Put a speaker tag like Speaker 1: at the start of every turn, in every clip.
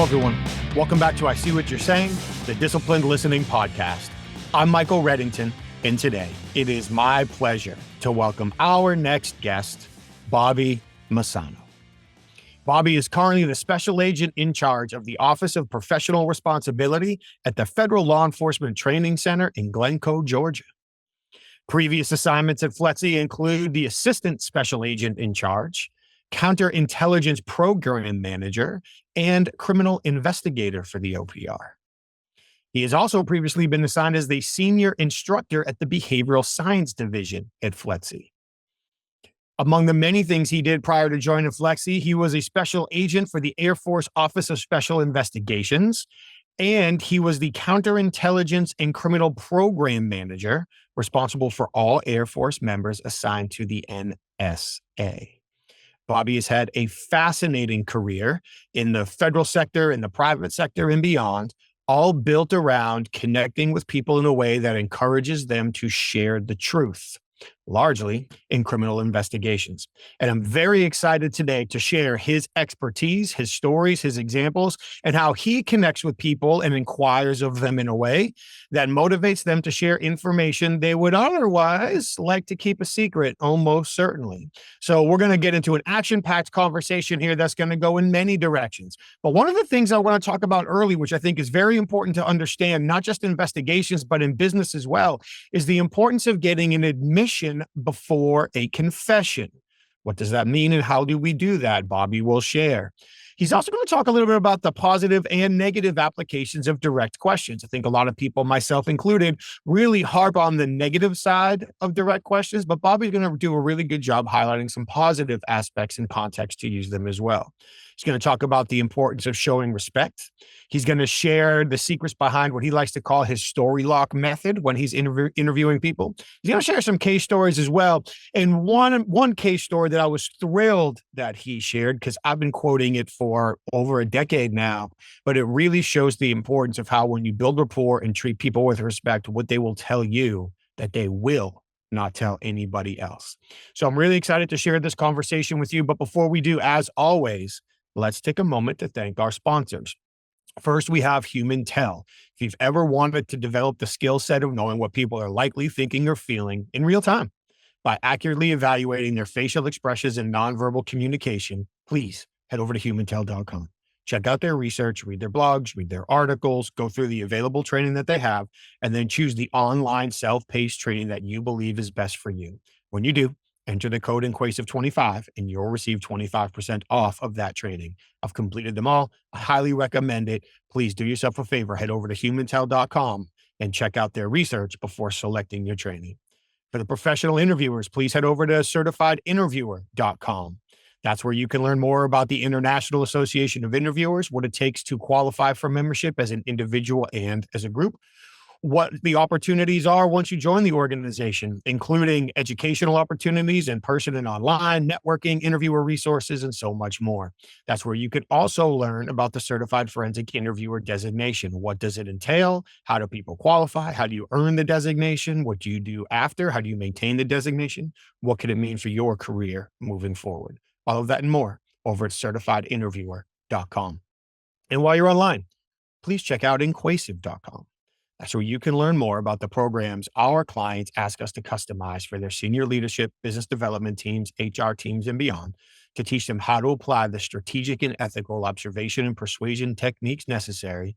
Speaker 1: everyone. Welcome back to I See What You're Saying, the Disciplined Listening Podcast. I'm Michael Reddington, and today it is my pleasure to welcome our next guest, Bobby Masano. Bobby is currently the special agent in charge of the Office of Professional Responsibility at the Federal Law Enforcement Training Center in Glencoe, Georgia. Previous assignments at FLETC include the Assistant Special Agent in Charge, Counterintelligence Program Manager, and Criminal Investigator for the OPR. He has also previously been assigned as the Senior Instructor at the Behavioral Science Division at FLETC. Among the many things he did prior to joining FLETC, he was a special agent for the Air Force Office of Special Investigations, and he was the Counterintelligence and Criminal Program Manager, responsible for all Air Force members assigned to the NSA. Bobby has had a fascinating career in the federal sector, in the private sector, and beyond, all built around connecting with people in a way that encourages them to share the truth, largely in criminal investigations. And I'm very excited today to share his expertise, his stories, his examples, and how he connects with people and inquires of them in a way that motivates them to share information they would otherwise like to keep a secret, almost certainly. So we're going to get into an action-packed conversation here that's going to go in many directions. But one of the things I want to talk about early, which I think is very important to understand, not just investigations, but in business as well, is the importance of getting an admission before a confession. What does that mean and how do we do that? Bobby will share. He's also going to talk a little bit about the positive and negative applications of direct questions. I think a lot of people, myself included, really harp on the negative side of direct questions, but Bobby's going to do a really good job highlighting some positive aspects and context to use them as well. He's going to talk about the importance of showing respect. He's going to share the secrets behind what he likes to call his story lock method when he's interviewing people. He's going to share some case stories as well. And one case story that I was thrilled that he shared, because I've been quoting it for over a decade now, but it really shows the importance of how when you build rapport and treat people with respect, what they will tell you that they will not tell anybody else. So I'm really excited to share this conversation with you. But before we do, as always, let's take a moment to thank our sponsors. First, we have Human Tel. If you've ever wanted to develop the skill set of knowing what people are likely thinking or feeling in real time by accurately evaluating their facial expressions and nonverbal communication, please head over to humantel.com. Check out their research, read their blogs, read their articles, go through the available training that they have, and then choose the online self-paced training that you believe is best for you. When you do, enter the code INQUASIVE25 and you'll receive 25% off of that training. I've completed them all. I highly recommend it. Please do yourself a favor. Head over to humantel.com and check out their research before selecting your training. For the professional interviewers, please head over to certifiedinterviewer.com. That's where you can learn more about the International Association of Interviewers, what it takes to qualify for membership as an individual and as a group, what the opportunities are once you join the organization, including educational opportunities in person and online, networking, interviewer resources, and so much more. That's where you can also learn about the Certified Forensic Interviewer designation. What does it entail? How do people qualify? How do you earn the designation? What do you do after? How do you maintain the designation? What could it mean for your career moving forward? All of that and more over at certifiedinterviewer.com. And while you're online, please check out inquasive.com. That's where you can learn more about the programs our clients ask us to customize for their senior leadership, business development teams, HR teams, and beyond to teach them how to apply the strategic and ethical observation and persuasion techniques necessary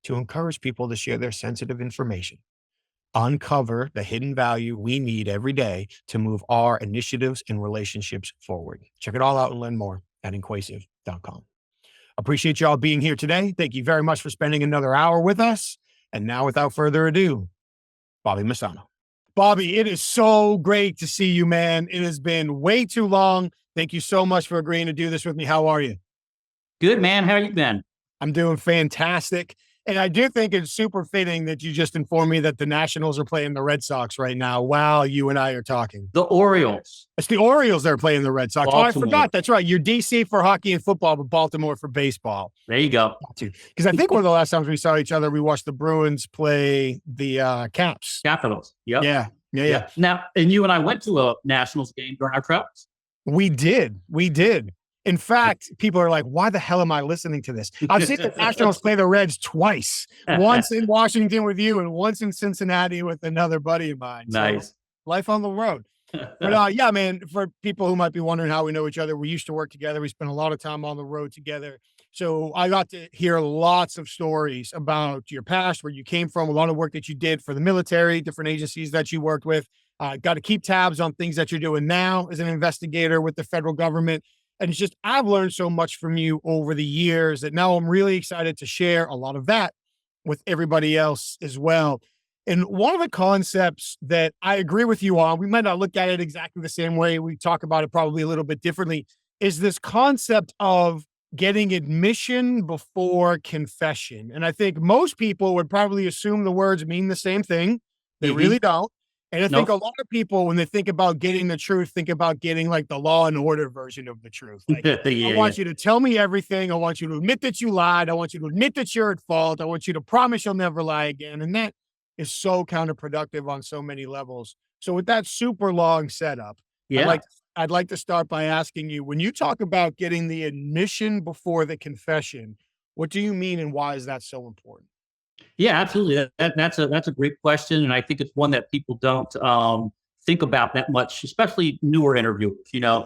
Speaker 1: to encourage people to share their sensitive information, uncover the hidden value we need every day to move our initiatives and relationships forward. Check it all out and learn more at inquasive.com. Appreciate y'all being here today. Thank you very much for spending another hour with us. And now, without further ado, Bobby Masano. Bobby, it is so great to see you, man. It has been way too long. Thank you so much for agreeing to do this with me. How are you?
Speaker 2: Good, man. How you been?
Speaker 1: I'm doing fantastic. And I do think it's super fitting that you just informed me that the Nationals are playing the Red Sox right now while you and I are talking.
Speaker 2: The Orioles.
Speaker 1: It's the Orioles that are playing the Red Sox.
Speaker 2: Baltimore.
Speaker 1: Oh, I forgot. That's right. You're DC for hockey and football, but Baltimore for baseball.
Speaker 2: There you go.
Speaker 1: Because I think one of the last times we saw each other, we watched the Bruins play the Caps.
Speaker 2: Capitals. Yep.
Speaker 1: Yeah.
Speaker 2: Now, and you and I went to a Nationals game during our travels.
Speaker 1: We did. In fact, people are like, why the hell am I listening to this? I've seen the Nationals play the Reds twice, once in Washington with you and once in Cincinnati with another buddy of mine.
Speaker 2: Nice.
Speaker 1: So life on the road. But yeah, man, for people who might be wondering how we know each other, we used to work together. We spent a lot of time on the road together. So I got to hear lots of stories about your past, where you came from, a lot of work that you did for the military, different agencies that you worked with. Got to keep tabs on things that you're doing now as an investigator with the federal government. And it's just, I've learned so much from you over the years that now I'm really excited to share a lot of that with everybody else as well. And one of the concepts that I agree with you on, we might not look at it exactly the same way, we talk about it probably a little bit differently, is this concept of getting admission before confession. And I think most people would probably assume the words mean the same thing. They really don't. And I think a lot of people, when they think about getting the truth, think about getting like the Law and Order version of the truth. Like, I want you to tell me everything. I want you to admit that you lied. I want you to admit that you're at fault. I want you to promise you'll never lie again. And that is so counterproductive on so many levels. So with that super long setup, I'd like to start by asking you, when you talk about getting the admission before the confession, what do you mean and why is that so important?
Speaker 2: Yeah, absolutely. That's a great question, and I think it's one that people don't think about that much, especially newer interviewers. When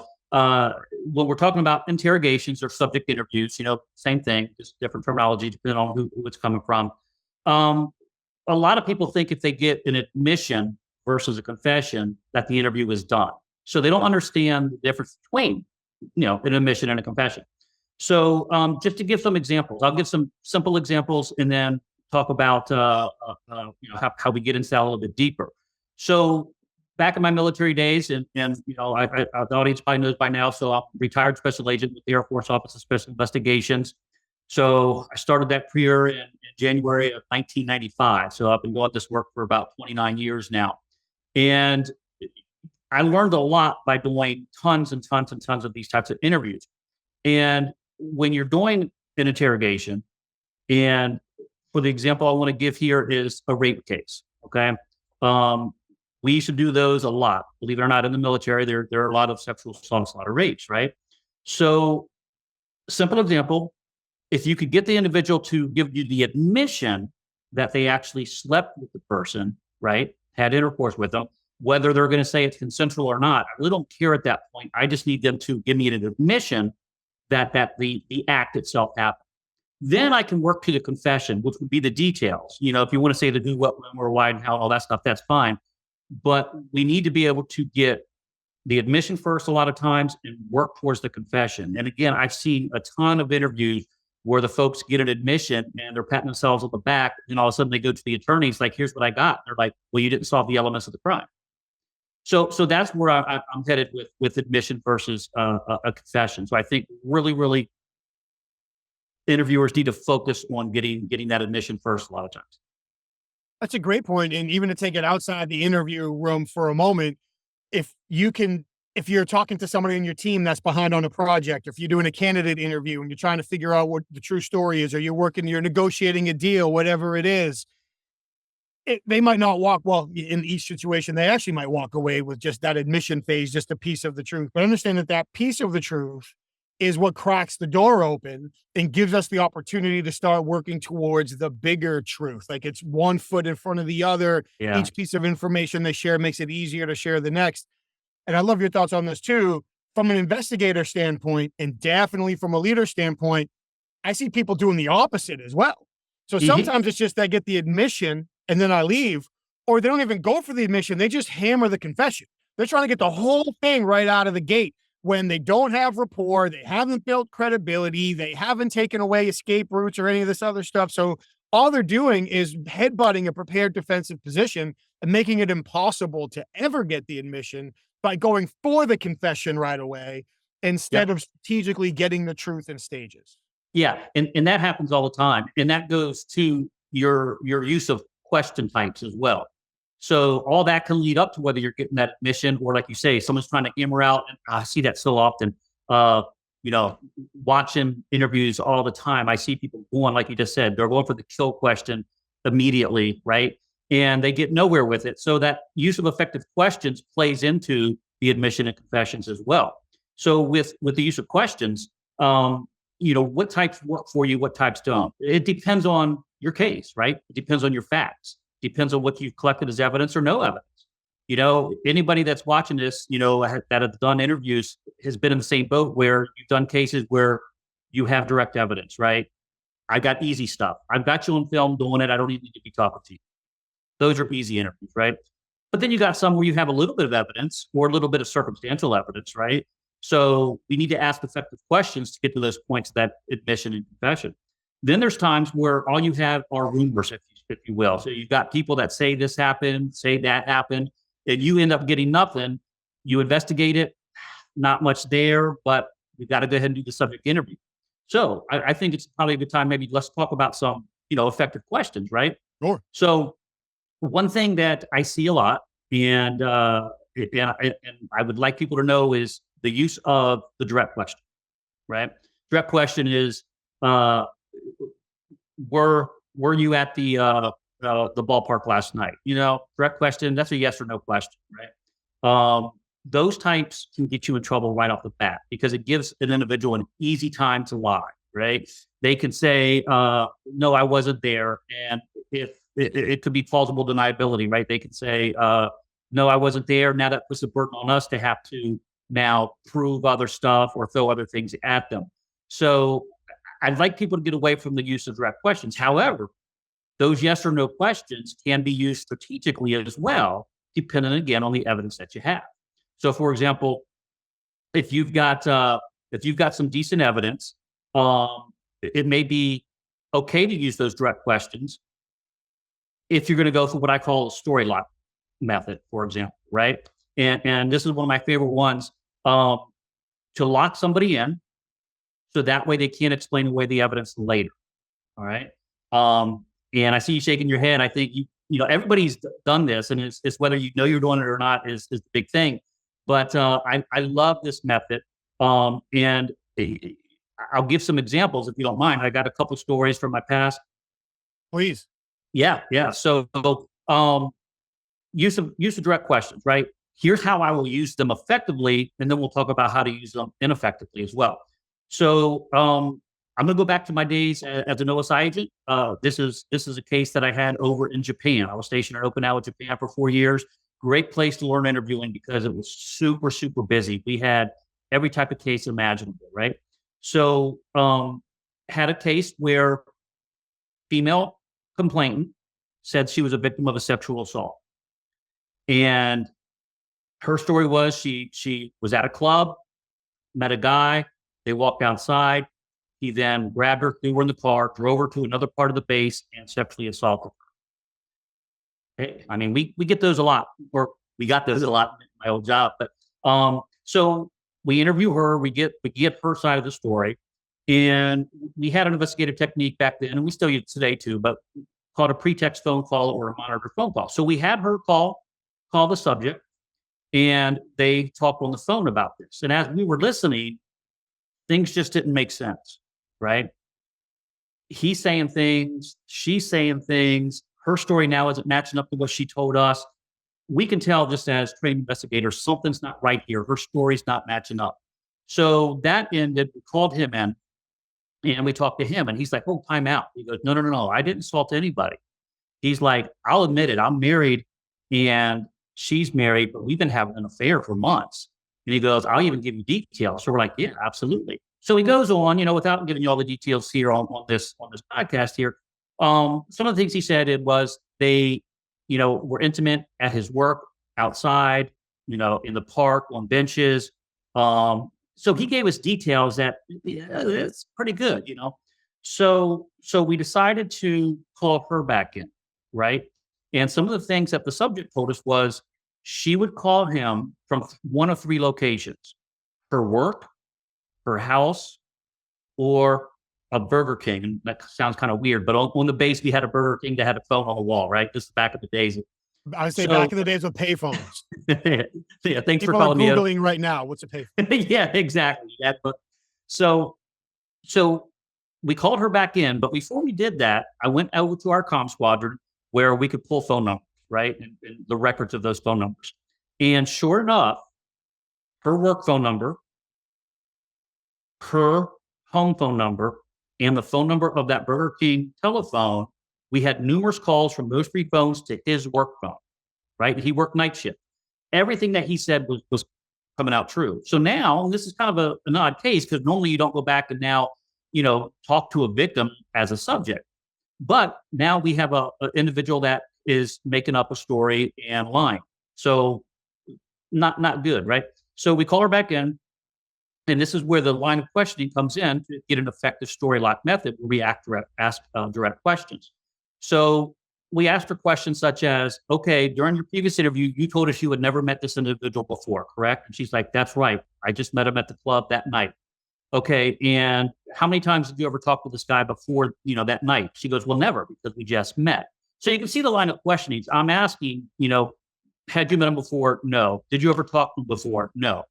Speaker 2: we're talking about interrogations or subject interviews, same thing, just different terminology depending on who it's coming from. A lot of people think if they get an admission versus a confession, that the interview is done. So they don't understand the difference between, an admission and a confession. So just to give some examples, I'll give some simple examples and then talk about how we get into that a little bit deeper. So back in my military days, and the audience probably knows by now, so I'm a retired special agent with the Air Force Office of Special Investigations. So I started that career in January of 1995. So I've been doing this work for about 29 years now. And I learned a lot by doing tons and tons and tons of these types of interviews. And when you're doing an interrogation, and for the example I want to give here is a rape case, okay? We used to do those a lot. Believe it or not, in the military, there are a lot of sexual assaults, a lot of rapes, right? So simple example, if you could get the individual to give you the admission that they actually slept with the person, right, had intercourse with them, whether they're going to say it's consensual or not, I really don't care at that point. I just need them to give me an admission that the act itself happened. Then I can work to the confession, which would be the details. If you want to say the who, what, when, where, why, and how, and all that stuff, that's fine. But we need to be able to get the admission first a lot of times and work towards the confession. And again, I've seen a ton of interviews where the folks get an admission and they're patting themselves on the back, and all of a sudden they go to the attorneys like, here's what I got. They're like, well, you didn't solve the elements of the crime. So that's where I'm headed with admission versus a confession. So I think really interviewers need to focus on getting that admission first a lot of times.
Speaker 1: That's a great point. And even to take it outside the interview room for a moment, if you're talking to somebody on your team that's behind on a project, or if you're doing a candidate interview and you're trying to figure out what the true story is, or you're negotiating a deal, whatever it is, they might not in each situation, they actually might walk away with just that admission phase, just a piece of the truth. But understand that piece of the truth is what cracks the door open and gives us the opportunity to start working towards the bigger truth. Like, it's one foot in front of the other. Yeah. Each piece of information they share makes it easier to share the next. And I love your thoughts on this too. From an investigator standpoint, and definitely from a leader standpoint, I see people doing the opposite as well. So sometimes it's just I get the admission and then I leave, or they don't even go for the admission. They just hammer the confession. They're trying to get the whole thing right out of the gate when they don't have rapport, they haven't built credibility, they haven't taken away escape routes or any of this other stuff. So all they're doing is headbutting a prepared defensive position and making it impossible to ever get the admission by going for the confession right away instead of strategically getting the truth in stages.
Speaker 2: Yeah, and that happens all the time. And that goes to your use of question types as well. So all that can lead up to whether you're getting that admission, or like you say, someone's trying to hammer out. And I see that so often, watching interviews all the time. I see people going, like you just said, they're going for the kill question immediately, right? And they get nowhere with it. So that use of effective questions plays into the admission and confessions as well. So with the use of questions, what types work for you, what types don't. It depends on your case, right? It depends on your facts. Depends on what you've collected as evidence or no evidence. Anybody that's watching this, that have done interviews has been in the same boat where you've done cases where you have direct evidence, right? I got easy stuff. I've got you on film doing it. I don't even need to be talking to you. Those are easy interviews, right? But then you got some where you have a little bit of evidence or a little bit of circumstantial evidence, right? So we need to ask effective questions to get to those points of that admission and confession. Then there's times where all you have are rumors, if you will. So you've got people that say this happened, say that happened, and you end up getting nothing. You investigate it, not much there, but you got to go ahead and do the subject interview. So I think it's probably a good time. Maybe let's talk about some, effective questions, right?
Speaker 1: Sure.
Speaker 2: So one thing that I see a lot, and I would like people to know, is the use of the direct question, right? Direct question is, were you at the ballpark last night? Direct question, that's a yes or no question, right? Those types can get you in trouble right off the bat because it gives an individual an easy time to lie, right? They can say, no, I wasn't there. And if it could be plausible deniability, right? They can say, no, I wasn't there. Now that puts the burden on us to have to now prove other stuff or throw other things at them. So I'd like people to get away from the use of direct questions. However, those yes or no questions can be used strategically as well, depending again on the evidence that you have. So, for example, if you've got some decent evidence, it may be okay to use those direct questions if you're going to go for what I call a story lock method, for example, right? And this is one of my favorite ones, to lock somebody in so that way they can't explain away the evidence later. All right. And I see you shaking your head. I think everybody's done this, and it's whether you're doing it or not is the big thing. But I love this method, and I'll give some examples if you don't mind. I got a couple stories from my past.
Speaker 1: Please.
Speaker 2: Yeah. So use of direct questions, right? Here's how I will use them effectively, and then we'll talk about how to use them ineffectively as well. So I'm going to go back to my days as an OSI agent. This is a case that I had over in Japan. I was stationed in Okinawa, Japan for 4 years. Great place to learn interviewing because it was super, super busy. We had every type of case imaginable, right? So had a case where female complainant said she was a victim of a sexual assault. And her story was she was at a club, met a guy, they walked outside. He then grabbed her, threw her in the car, drove her to another part of the base, and sexually assaulted her. I mean, we get those a lot, or we got those a lot in my old job. But so we interview her, we get her side of the story, and we had an investigative technique back then, and we still use it today too, but called a pretext phone call or a monitored phone call. So we had her call the subject, and they talked on the phone about this. And as we were listening, things just didn't make sense, right? He's saying things, she's saying things. Her story now isn't matching up to what she told us. We can tell just as trained investigators, something's not right here. Her story's not matching up. So that ended, we called him in and we talked to him, and he's like, oh, time out. He goes, no, I didn't assault anybody. He's like, I'll admit it. I'm married and she's married, but we've been having an affair for months. And he goes, I'll even give you details. So we're like, yeah, absolutely. So he goes on, without giving you all the details here on this podcast here. Some of the things he said, it was they, were intimate at his work, outside, in the park, on benches. So he gave us details that it's pretty good, So we decided to call her back in, right? And some of the things that the subject told us was she would call him from one of three locations: her work, her house, or a Burger King. And that sounds kind of weird, but on the base, we had a Burger King that had a phone on the wall, right? This is back in the days.
Speaker 1: I would say back in the days of payphones.
Speaker 2: Yeah, thanks
Speaker 1: People
Speaker 2: for calling me.
Speaker 1: Googling right now. What's a payphone?
Speaker 2: Yeah, exactly. So we called her back in, but before we did that, I went over to our comm squadron where we could pull phone numbers, right? And the records of those phone numbers. And sure enough, her work phone number her home phone number and the phone number of that Burger King telephone. We had numerous calls from those three phones to his work phone, right? He worked night shift. Everything that he said was coming out true. So now, and this is kind of an odd case because normally you don't go back and now, talk to a victim as a subject. But now we have an individual that is making up a story and lying. So not good, right? So we call her back in, and this is where the line of questioning comes in to get an effective story lock method where we ask direct questions. So we asked her questions such as, okay, during your previous interview, you told us you had never met this individual before, correct? And she's like, that's right. I just met him at the club that night. Okay, and how many times did you ever talk with this guy before, that night? She goes, well, never, because we just met. So you can see the line of questioning. I'm asking, had you met him before? No. Did you ever talk to him before? No.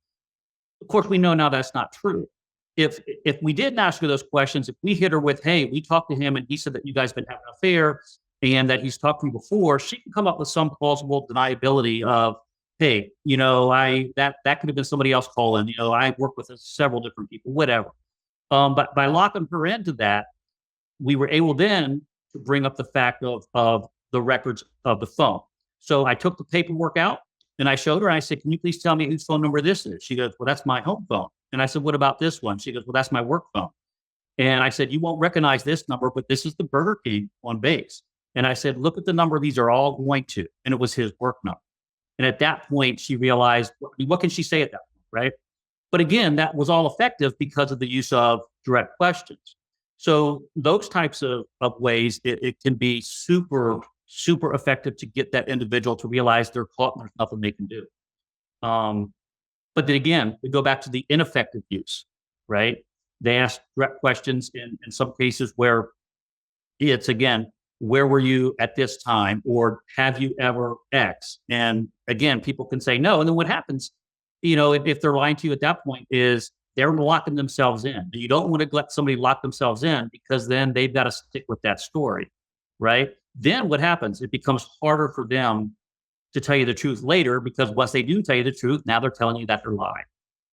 Speaker 2: Of course, we know now that's not true. If we didn't ask her those questions, if we hit her with, hey, we talked to him and he said that you guys have been having an affair and that he's talked to you before, she can come up with some plausible deniability of, hey, that could have been somebody else calling. I work with several different people, whatever. But by locking her into that, we were able then to bring up the fact of the records of the phone. So I took the paperwork out and I showed her. And I said, can you please tell me whose phone number this is? She goes, well, that's my home phone. And I said, what about this one? She goes, well, that's my work phone. And I said, you won't recognize this number, but this is the Burger King on base. And I said, look at the number. These are all going to. And it was his work number. And at that point, she realized, what can she say at that point, right? But again, that was all effective because of the use of direct questions. So those types of ways, it can be super, super effective to get that individual to realize they're caught and there's nothing they can do. But then again, we go back to the ineffective use, right? They ask direct questions in some cases where it's, again, where were you at this time? Or have you ever X? And again, people can say no. And then what happens, if they're lying to you at that point is they're locking themselves in. You don't want to let somebody lock themselves in because then they've got to stick with that story, right? Then what happens? It becomes harder for them to tell you the truth later because once they do tell you the truth, now they're telling you that they're lying.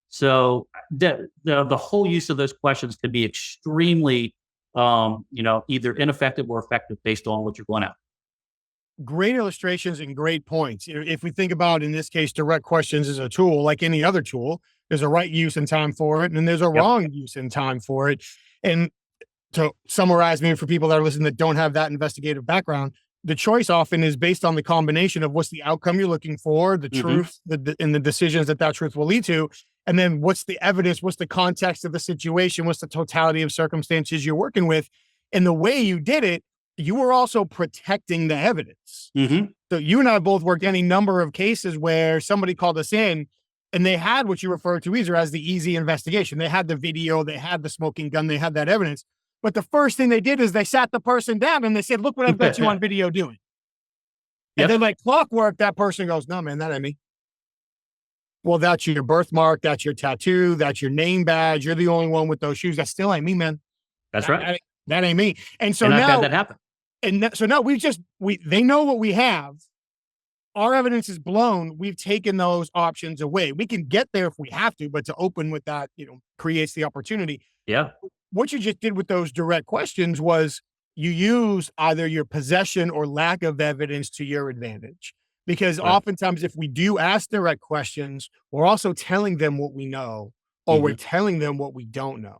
Speaker 2: So the whole use of those questions can be extremely either ineffective or effective based on what you're going at.
Speaker 1: Great illustrations and great points. If we think about, in this case, direct questions as a tool, like any other tool, there's a right use and time for it, and there's a wrong use and time for it. And to summarize, maybe for people that are listening that don't have that investigative background, the choice often is based on the combination of what's the outcome you're looking for, the truth, and the decisions that truth will lead to. And then what's the evidence, what's the context of the situation, what's the totality of circumstances you're working with. And the way you did it, you were also protecting the evidence. So you and I both worked any number of cases where somebody called us in and they had what you refer to either as the easy investigation. They had the video, they had the smoking gun, they had that evidence. But the first thing they did is they sat the person down and they said, look what I've got you on video doing. And then like clockwork, that person goes, no, man, that ain't me. Well, that's your birthmark. That's your tattoo. That's your name badge. You're the only one with those shoes. That still ain't me, man.
Speaker 2: That's right.
Speaker 1: That ain't me. And so
Speaker 2: now
Speaker 1: I've
Speaker 2: had that happen.
Speaker 1: And so now they know what we have. Our evidence is blown. We've taken those options away. We can get there if we have to, but to open with that, creates the opportunity.
Speaker 2: Yeah.
Speaker 1: What you just did with those direct questions was you use either your possession or lack of evidence to your advantage. Because oftentimes if we do ask direct questions, we're also telling them what we know, or we're telling them what we don't know.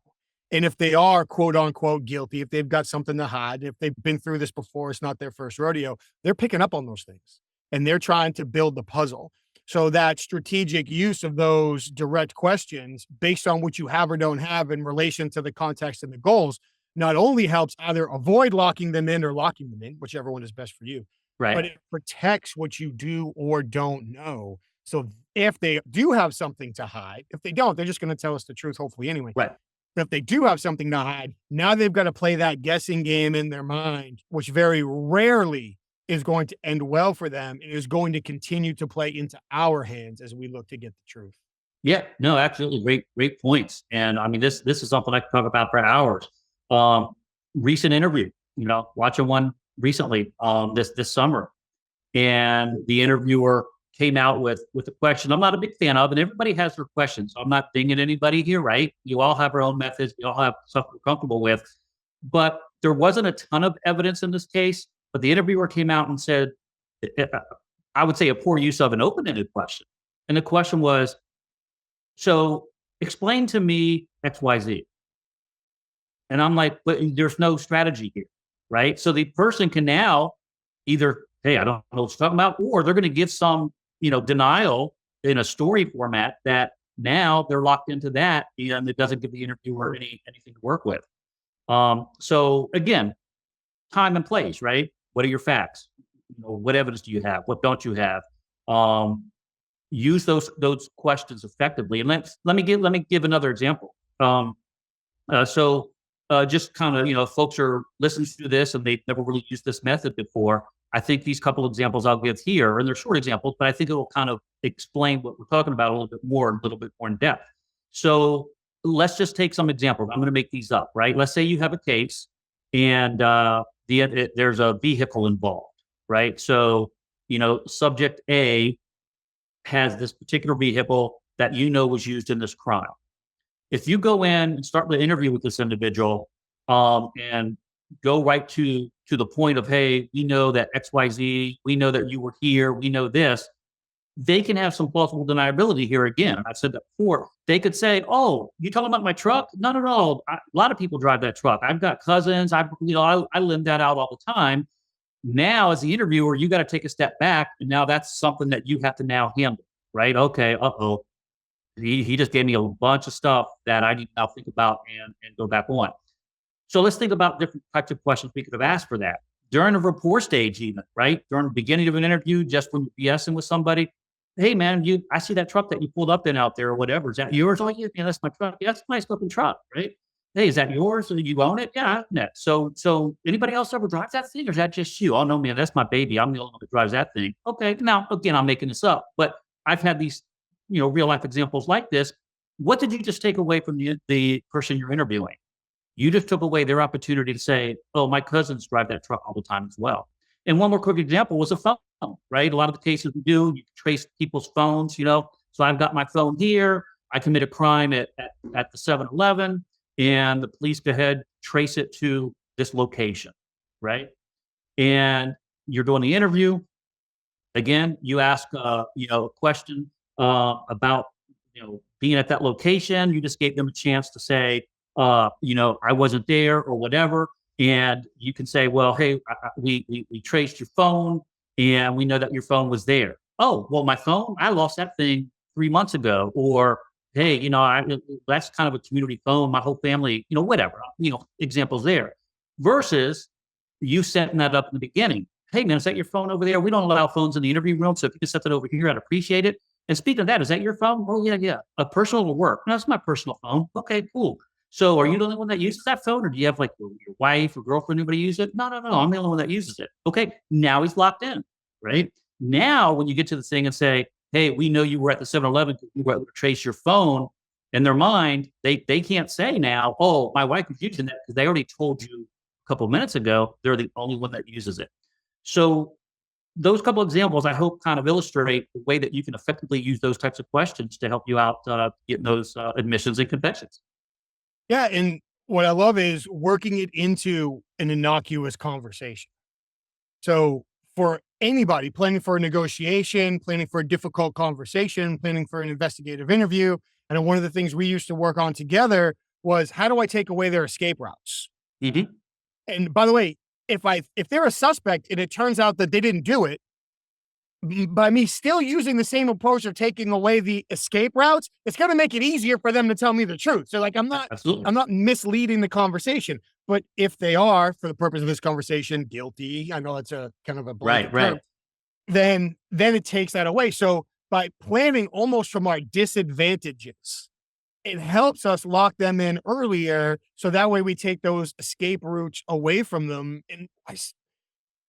Speaker 1: And if they are quote unquote guilty, if they've got something to hide, if they've been through this before, it's not their first rodeo, they're picking up on those things and they're trying to build the puzzle. So that strategic use of those direct questions based on what you have or don't have in relation to the context and the goals, not only helps either avoid locking them in or locking them in, whichever one is best for you, but it protects what you do or don't know. So if they do have something to hide, if they don't, they're just going to tell us the truth, hopefully anyway.
Speaker 2: Right.
Speaker 1: But if they do have something to hide, now they've got to play that guessing game in their mind, which very rarely is going to end well for them. It is going to continue to play into our hands as we look to get the truth.
Speaker 2: Yeah, no, absolutely. Great points. And I mean, this is something I could talk about for hours. Recent interview, watching one recently, this summer, and the interviewer came out with a question I'm not a big fan of, and everybody has their questions. So I'm not dinging anybody here, right? You all have our own methods. You all have stuff we're comfortable with. But there wasn't a ton of evidence in this case. But the interviewer came out and said, I would say a poor use of an open-ended question. And the question was, so explain to me XYZ. And I'm like, but there's no strategy here, right? So the person can now either, hey, I don't know what you're talking about, or they're going to give some, denial in a story format that now they're locked into that, and it doesn't give the interviewer anything to work with. So again, time and place, right? What are your facts? What evidence do you have? What don't you have? Use those questions effectively. And let me give another example. Just kind of, folks are listening to this and they've never really used this method before. I think these couple examples I'll give here, and they're short examples, but I think it will kind of explain what we're talking about a little bit more in depth. So let's just take some examples. I'm going to make these up, right? Let's say you have a case and there's a vehicle involved, right? So, subject A has this particular vehicle that was used in this crime. If you go in and start the interview with this individual and go right to the point of, hey, we know that XYZ, we know that you were here, we know this, they can have some plausible deniability here again. I've said that before. They could say, oh, you talking about my truck? Not at all. A lot of people drive that truck. I've got cousins. I live that out all the time. Now, as the interviewer, you got to take a step back, and now that's something that you have to now handle, right? Okay, he just gave me a bunch of stuff that I need to now think about and go back on. So let's think about different types of questions we could have asked for that. During a rapport stage even, right? During the beginning of an interview, just when you're BSing with somebody, hey man, I see that truck that you pulled up in out there or whatever. Is that yours? Oh yeah, that's my truck. Yeah, that's a nice looking truck, right? Hey, is that yours? Do you own it? Yeah, I own it. So anybody else ever drives that thing, or is that just you? Oh no, man, that's my baby. I'm the only one that drives that thing. Okay, now again, I'm making this up, but I've had these, real life examples like this. What did you just take away from the person you're interviewing? You just took away their opportunity to say, oh, my cousins drive that truck all the time as well. And one more quick example was a phone, right? A lot of the cases we do, you can trace people's phones, So I've got my phone here. I commit a crime at the 7-Eleven, and the police go ahead, trace it to this location, right? And you're doing the interview. Again, you ask, a question about, being at that location. You just gave them a chance to say, I wasn't there or whatever. And you can say, well, hey, we traced your phone and we know that your phone was there. Oh, well, my phone, I lost that thing 3 months ago. Or, hey, that's kind of a community phone. My whole family, whatever, examples there. Versus you setting that up in the beginning. Hey, man, is that your phone over there? We don't allow phones in the interview room. So if you can set that over here, I'd appreciate it. And speaking of that, is that your phone? Oh, yeah. A personal to work. No, it's my personal phone. Okay, cool. So are you the only one that uses that phone, or do you have like your wife or girlfriend, anybody use it? No. I'm the only one that uses it. Okay. Now he's locked in, right? Now, when you get to the thing and say, hey, we know you were at the 7-Eleven, you were able to trace your phone, in their mind, they can't say now, oh, my wife is using that, because they already told you a couple of minutes ago, they're the only one that uses it. So those couple of examples, I hope, kind of illustrate the way that you can effectively use those types of questions to help you out getting those admissions and convictions.
Speaker 1: Yeah. And what I love is working it into an innocuous conversation. So for anybody planning for a negotiation, planning for a difficult conversation, planning for an investigative interview, and one of the things we used to work on together was, how do I take away their escape routes?
Speaker 2: Mm-hmm.
Speaker 1: And by the way, if they're a suspect and it turns out that they didn't do it, by me still using the same approach of taking away the escape routes, it's going to make it easier for them to tell me the truth. So like, I'm not misleading the conversation, but if they are, for the purpose of this conversation, guilty, I know it's a kind of a blanket term, then it takes that away. So by planning almost from our disadvantages, it helps us lock them in earlier. So that way we take those escape routes away from them. And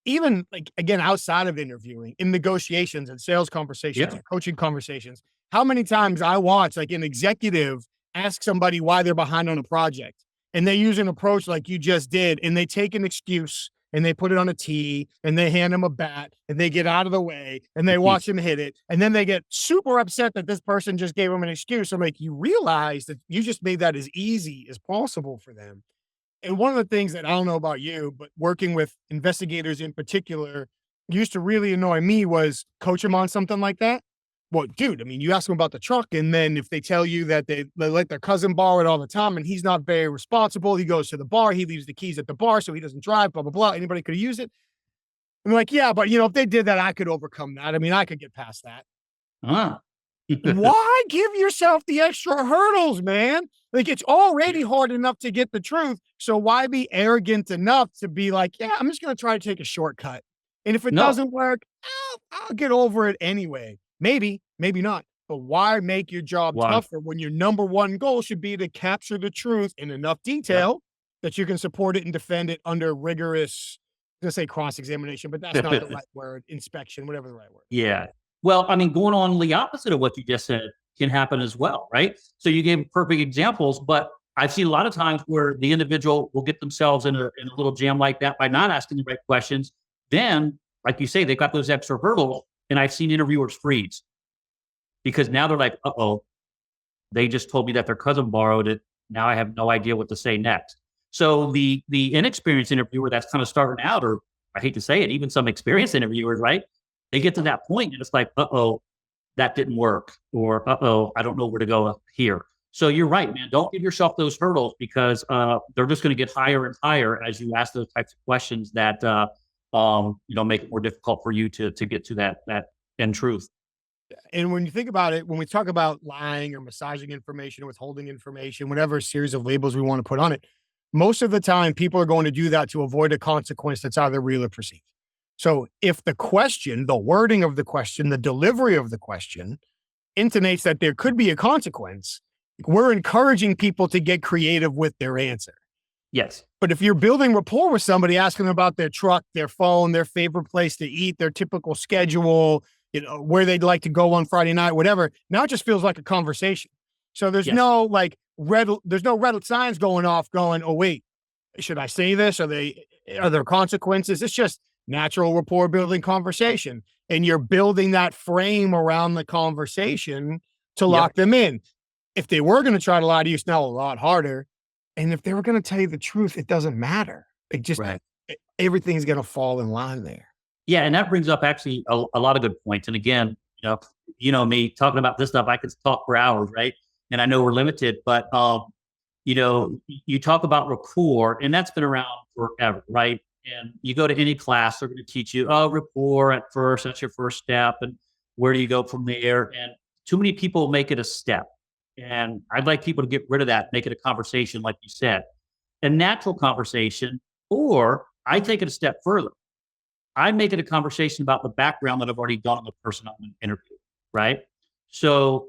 Speaker 1: even like, again, outside of interviewing, in negotiations and sales conversations, and coaching conversations, how many times I watch like an executive ask somebody why they're behind on a project, and they use an approach like you just did, and they take an excuse and they put it on a tee and they hand him a bat and they get out of the way and they watch him hit it. And then they get super upset that this person just gave him an excuse. So like, you realize that you just made that as easy as possible for them. And one of the things that I don't know about you, but working with investigators in particular used to really annoy me was coach them on something like that. Well, dude, I mean, you ask them about the truck, and then if they tell you that they let their cousin borrow it all the time and he's not very responsible, he goes to the bar, he leaves the keys at the bar so he doesn't drive, blah, blah, blah. Anybody could use it. I'm like, yeah, but if they did that, I could overcome that. I mean, I could get past that. Why give yourself the extra hurdles, man? Like, it's already hard enough to get the truth. So why be arrogant enough to be like, yeah, I'm just going to try to take a shortcut. And if it doesn't work, I'll get over it anyway. Maybe not. But why make your job tougher when your number one goal should be to capture the truth in enough detail that you can support it and defend it under rigorous, I'm going to say cross-examination, but that's not the right word, inspection, whatever the right word.
Speaker 2: Yeah. Well, I mean, going on the opposite of what you just said can happen as well, right? So you gave perfect examples, but I've seen a lot of times where the individual will get themselves in a little jam like that by not asking the right questions. Then, like you say, they've got those extra hurdles, and I've seen interviewers freeze because now they're like, uh-oh, they just told me that their cousin borrowed it. Now I have no idea what to say next. So the inexperienced interviewer that's kind of starting out, or I hate to say it, even some experienced interviewers, right? They get to that point and it's like, uh-oh, that didn't work. Or, uh-oh, I don't know where to go here. So you're right, man. Don't give yourself those hurdles because they're just going to get higher and higher as you ask those types of questions that, make it more difficult for you to get to that end truth.
Speaker 1: And when you think about it, when we talk about lying or massaging information, withholding information, whatever series of labels we want to put on it, most of the time people are going to do that to avoid a consequence that's either real or perceived. So if the question, the wording of the question, the delivery of the question intonates that there could be a consequence, we're encouraging people to get creative with their answer.
Speaker 2: Yes.
Speaker 1: But if you're building rapport with somebody, asking them about their truck, their phone, their favorite place to eat, their typical schedule, where they'd like to go on Friday night, whatever, now it just feels like a conversation. So there's no red signs going off going, oh, wait, should I say this? Are there consequences? It's just natural rapport building conversation. And you're building that frame around the conversation to lock them in. If they were going to try to lie to you, it's now a lot harder. And if they were going to tell you the truth, it doesn't matter. It just, everything's going to fall in line there.
Speaker 2: Yeah. And that brings up actually a lot of good points. And again, me talking about this stuff, I could talk for hours, right? And I know we're limited, but, you talk about rapport, and that's been around forever, right? And you go to any class, they're going to teach you, rapport at first, that's your first step. And where do you go from there? And too many people make it a step. And I'd like people to get rid of that, make it a conversation, like you said, a natural conversation, or I take it a step further. I make it a conversation about the background that I've already done on the person I'm going to interview, right? So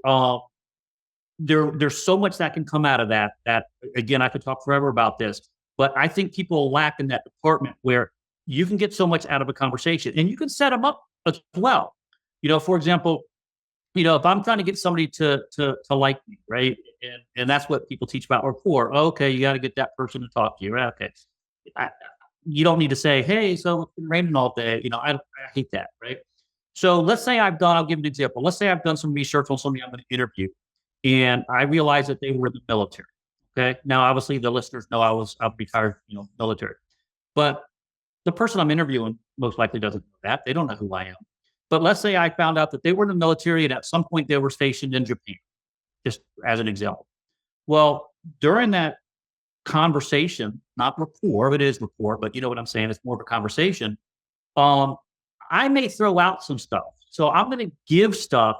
Speaker 2: there's so much that can come out of that, again, I could talk forever about this, but I think people lack in that department where you can get so much out of a conversation and you can set them up as well. For example, if I'm trying to get somebody to like me, right? And that's what people teach about rapport. Okay, you got to get that person to talk to you, right? Okay. You don't need to say, hey, so it's been raining all day. I hate that, right? So let's say I'll give an example. Let's say I've done some research on somebody I'm going to interview, and I realized that they were in the military. Okay. Now, obviously, the listeners know I'm retired, military. But the person I'm interviewing most likely doesn't know that. They don't know who I am. But let's say I found out that they were in the military and at some point they were stationed in Japan, just as an example. Well, during that conversation, not rapport, it is rapport, but you know what I'm saying? It's more of a conversation. I may throw out some stuff. So I'm going to give stuff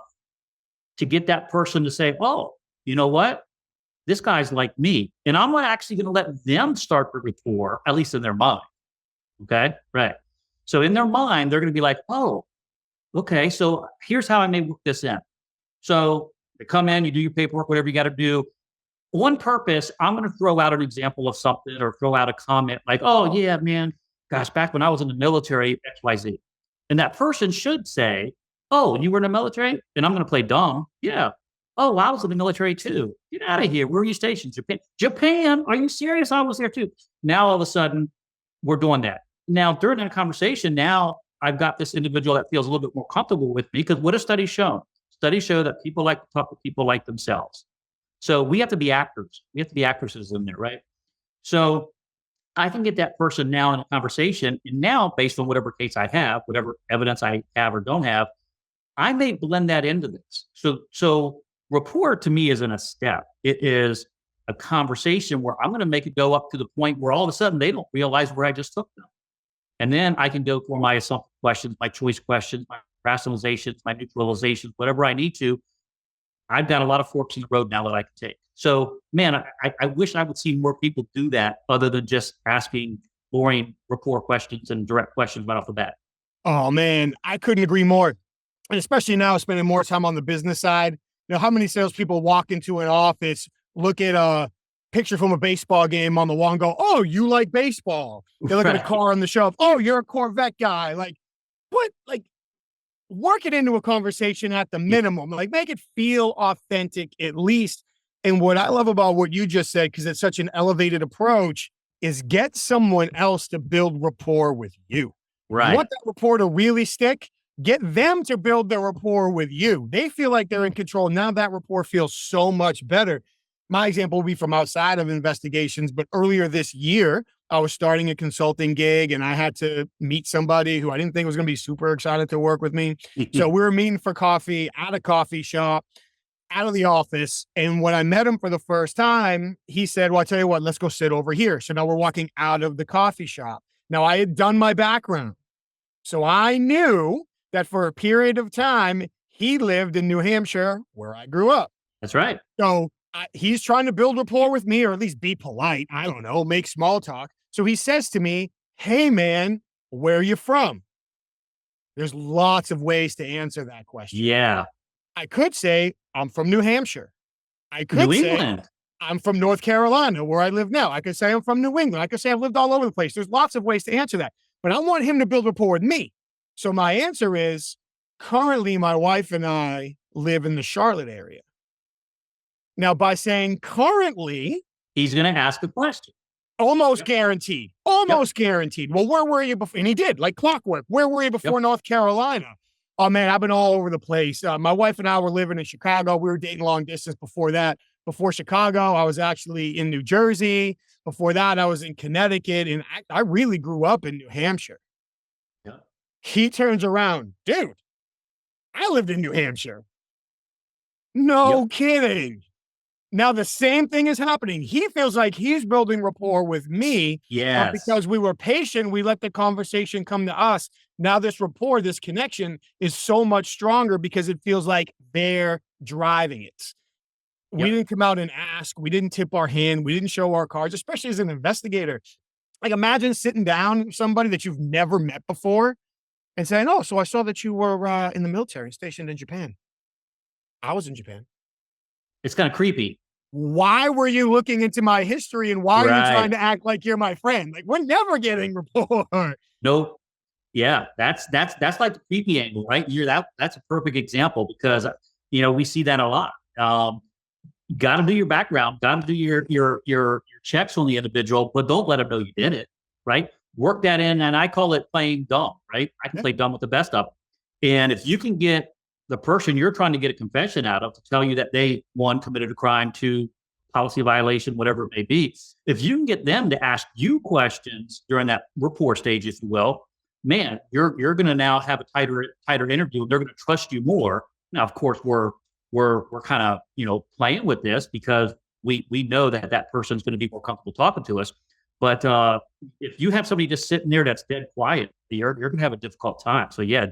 Speaker 2: to get that person to say, oh, you know what? This guy's like me. And I'm actually going to let them start the rapport, at least in their mind. Okay. Right. So in their mind, they're going to be like, oh, okay, so here's how I may work this in. So you come in, you do your paperwork, whatever you got to do. On purpose, I'm going to throw out an example of something or throw out a comment like, oh, yeah, man, gosh, back when I was in the military, XYZ. And that person should say, oh, you were in the military? And I'm going to play dumb. Yeah. Oh, I was in the military too. Get out of here. Where are you stationed? Japan? Japan? Are you serious? I was there too. Now, all of a sudden, we're doing that. now during that conversation, now I've got this individual that feels a little bit more comfortable with me, because what have studies shown? Studies show that people like to talk to people like themselves. So we have to be actors. We have to be actresses in there, right? So I can get that person now in a conversation, and now based on whatever case I have, whatever evidence I have or don't have, I may blend that into this. So rapport to me isn't a step. It is a conversation where I'm going to make it go up to the point where all of a sudden they don't realize where I just took them. And then I can go for my assumptive questions, my choice questions, my rationalizations, my neutralizations, whatever I need to. I've got a lot of forks in the road now that I can take. So, man, I wish I would see more people do that other than just asking boring rapport questions and direct questions right off the bat.
Speaker 1: Oh, man, I couldn't agree more. And especially now, spending more time on the business side. You know, how many salespeople walk into an office, look at a picture from a baseball game on the wall and go, "Oh, you like baseball?" They look at a car on the shelf. "Oh, you're a Corvette guy." Like, what? Like, work it into a conversation at the minimum. Like, make it feel authentic at least. And what I love about what you just said, because it's such an elevated approach, is get someone else to build rapport with you.
Speaker 2: Right.
Speaker 1: You want that rapport to really stick? Get them to build their rapport with you. They feel like they're in control. Now that rapport feels so much better. My example will be from outside of investigations, but earlier this year, I was starting a consulting gig and I had to meet somebody who I didn't think was going to be super excited to work with me. So we were meeting for coffee at a coffee shop, out of the office. And when I met him for the first time, he said, "Well, I'll tell you what, let's go sit over here." So now we're walking out of the coffee shop. Now I had done my background. So I knew that for a period of time, he lived in New Hampshire, where I grew up.
Speaker 2: That's right.
Speaker 1: So he's trying to build rapport with me, or at least be polite. I don't know, make small talk. So he says to me, "Hey, man, where are you from?" There's lots of ways to answer that question.
Speaker 2: Yeah.
Speaker 1: I could say, "I'm from New Hampshire." I could
Speaker 2: New
Speaker 1: say,
Speaker 2: England.
Speaker 1: "I'm from North Carolina, where I live now." I could say, "I'm from New England." I could say, "I've lived all over the place." There's lots of ways to answer that. But I want him to build rapport with me. So my answer is, currently, my wife and I live in the Charlotte area. Now, by saying currently,
Speaker 2: He's going to ask a question.
Speaker 1: almost guaranteed, guaranteed. "Well, where were you before?" And he did, like clockwork. "Where were you before North Carolina?" "Oh, man, I've been all over the place. My wife and I were living in Chicago. We were dating long distance before that. Before Chicago, I was actually in New Jersey. Before that, I was in Connecticut. And I really grew up in New Hampshire."
Speaker 2: Yeah.
Speaker 1: He turns around, "Dude, I lived in New Hampshire." No kidding. Now the same thing is happening. He feels like he's building rapport with me.
Speaker 2: Yes.
Speaker 1: Because we were patient, we let the conversation come to us. Now this rapport, this connection is so much stronger because it feels like they're driving it. We didn't come out and ask. We didn't tip our hand. We didn't show our cards, especially as an investigator. Like, imagine sitting down with somebody that you've never met before and saying, "Oh, so I saw that you were in the military, stationed in Japan." "I was in Japan."
Speaker 2: It's kind of creepy.
Speaker 1: "Why were you looking into my history and why are you
Speaker 2: Right.
Speaker 1: trying to act like you're my friend?" Like, we're never getting rapport.
Speaker 2: Nope. Yeah, that's like the creepy angle, right? That's a perfect example because we see that a lot. Got to do your background, got to do your checks on the individual, but don't let them know you did it, right? Work that in, and I call it playing dumb, right? I can play dumb with the best of them. And if you can get the person you're trying to get a confession out of to tell you that they, one, committed a crime, two, policy violation, whatever it may be, if you can get them to ask you questions during that rapport stage, if you will, man, you're going to now have a tighter interview. They're going to trust you more. Now, of course, we're kind of playing with this because we know that person's going to be more comfortable talking to us. But if you have somebody just sitting there that's dead quiet, you're going to have a difficult time. So yeah,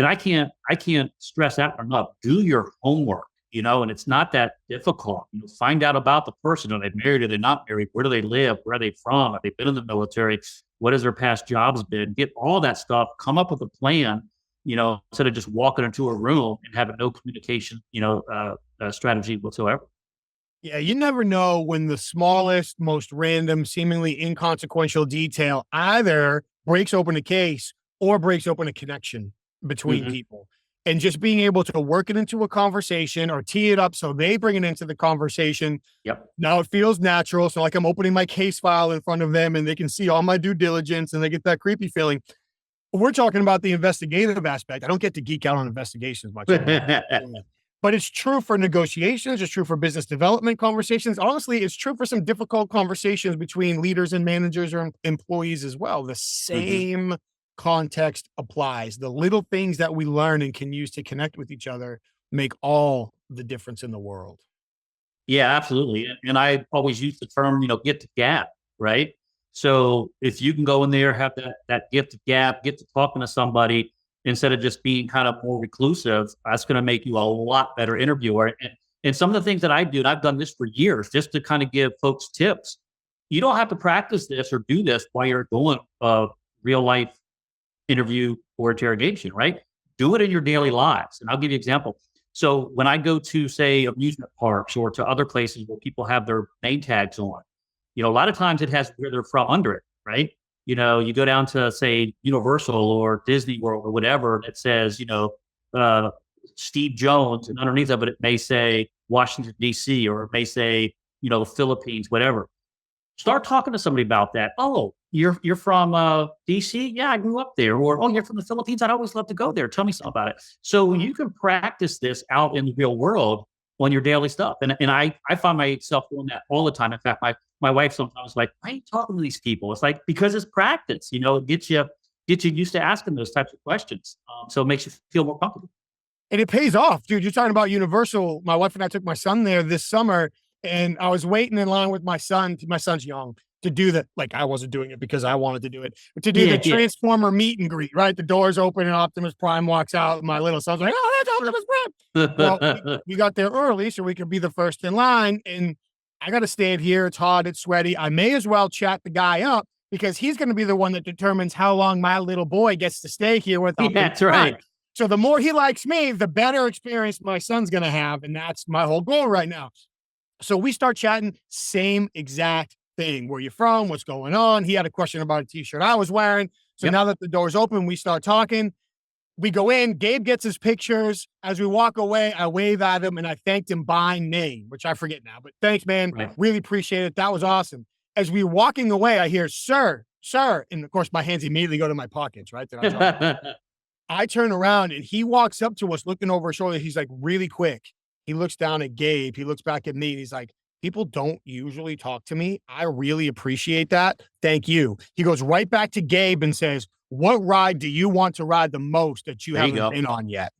Speaker 2: I can't stress that enough. Do your homework, and it's not that difficult. Find out about the person. Are they married? Are they not married? Where do they live? Where are they from? Have they been in the military? What has their past jobs been? Get all that stuff. Come up with a plan. Instead of just walking into a room and having no communication, strategy whatsoever.
Speaker 1: Yeah, you never know when the smallest, most random, seemingly inconsequential detail either breaks open a case or breaks open a connection between people. and just being able to work it into a conversation or tee it up so they bring it into the conversation.
Speaker 2: Yep.
Speaker 1: Now it feels natural. So like I'm opening my case file in front of them and they can see all my due diligence and they get that creepy feeling. We're talking about the investigative aspect. I don't get to geek out on investigations much. But it's true for negotiations. It's true for business development conversations. Honestly, it's true for some difficult conversations between leaders and managers or employees as well. The same context applies. The little things that we learn and can use to connect with each other make all the difference in the world.
Speaker 2: Yeah, absolutely. And I always use the term, get to gab, right? So if you can go in there, have that gift of gab, get to talking to somebody, instead of just being kind of more reclusive, that's going to make you a lot better interviewer. And some of the things that I do, and I've done this for years, just to kind of give folks tips. You don't have to practice this or do this while you're doing a real life interview or interrogation, right? Do it in your daily lives. And I'll give you an example. So when I go to, say, amusement parks or to other places where people have their name tags on, a lot of times it has where they're from under it, right? You go down to, say, Universal or Disney World or whatever, that says, Steve Jones, and underneath of it, it may say Washington, D.C., or it may say, the Philippines, whatever. Start talking to somebody about that. Oh, you're from D.C.? Yeah, I grew up there. Or, oh, you're from the Philippines? I'd always love to go there. Tell me something about it. So you can practice this out in the real world on your daily stuff. And I find myself doing that all the time. In fact, my wife sometimes is like, why are you talking to these people? It's like, because it's practice, it gets you used to asking those types of questions. So it makes you feel more comfortable.
Speaker 1: And it pays off, dude. You're talking about Universal. My wife and I took my son there this summer, and I was waiting in line with my son. My son's young, to do the, like, I wasn't doing it because I wanted to do it, but to do the Transformer meet and greet, right? The doors open and Optimus Prime walks out. And my little son's like, oh, that's Optimus Prime. Well, we got there early so we could be the first in line. And I got to stand here. It's hot. It's sweaty. I may as well chat the guy up because he's going to be the one that determines how long my little boy gets to stay here with Optimus
Speaker 2: That's right.
Speaker 1: Prime. So the more he likes me, the better experience my son's going to have. And that's my whole goal right now. So we start chatting, same exact thing. Where you from? What's going on? He had a question about a t-shirt I was wearing. So now that the door's open, we start talking. We go in, Gabe gets his pictures. As we walk away, I wave at him and I thanked him by name, which I forget now, but thanks, man. Right. Really appreciate it. That was awesome. As we're walking away, I hear, sir. And of course, my hands immediately go to my pockets, right? I turn around and he walks up to us looking over his shoulder. He's like, really quick. He looks down at Gabe. He looks back at me. And he's like, people don't usually talk to me. I really appreciate that. Thank you. He goes right back to Gabe and says, what ride do you want to ride the most that you haven't been on yet?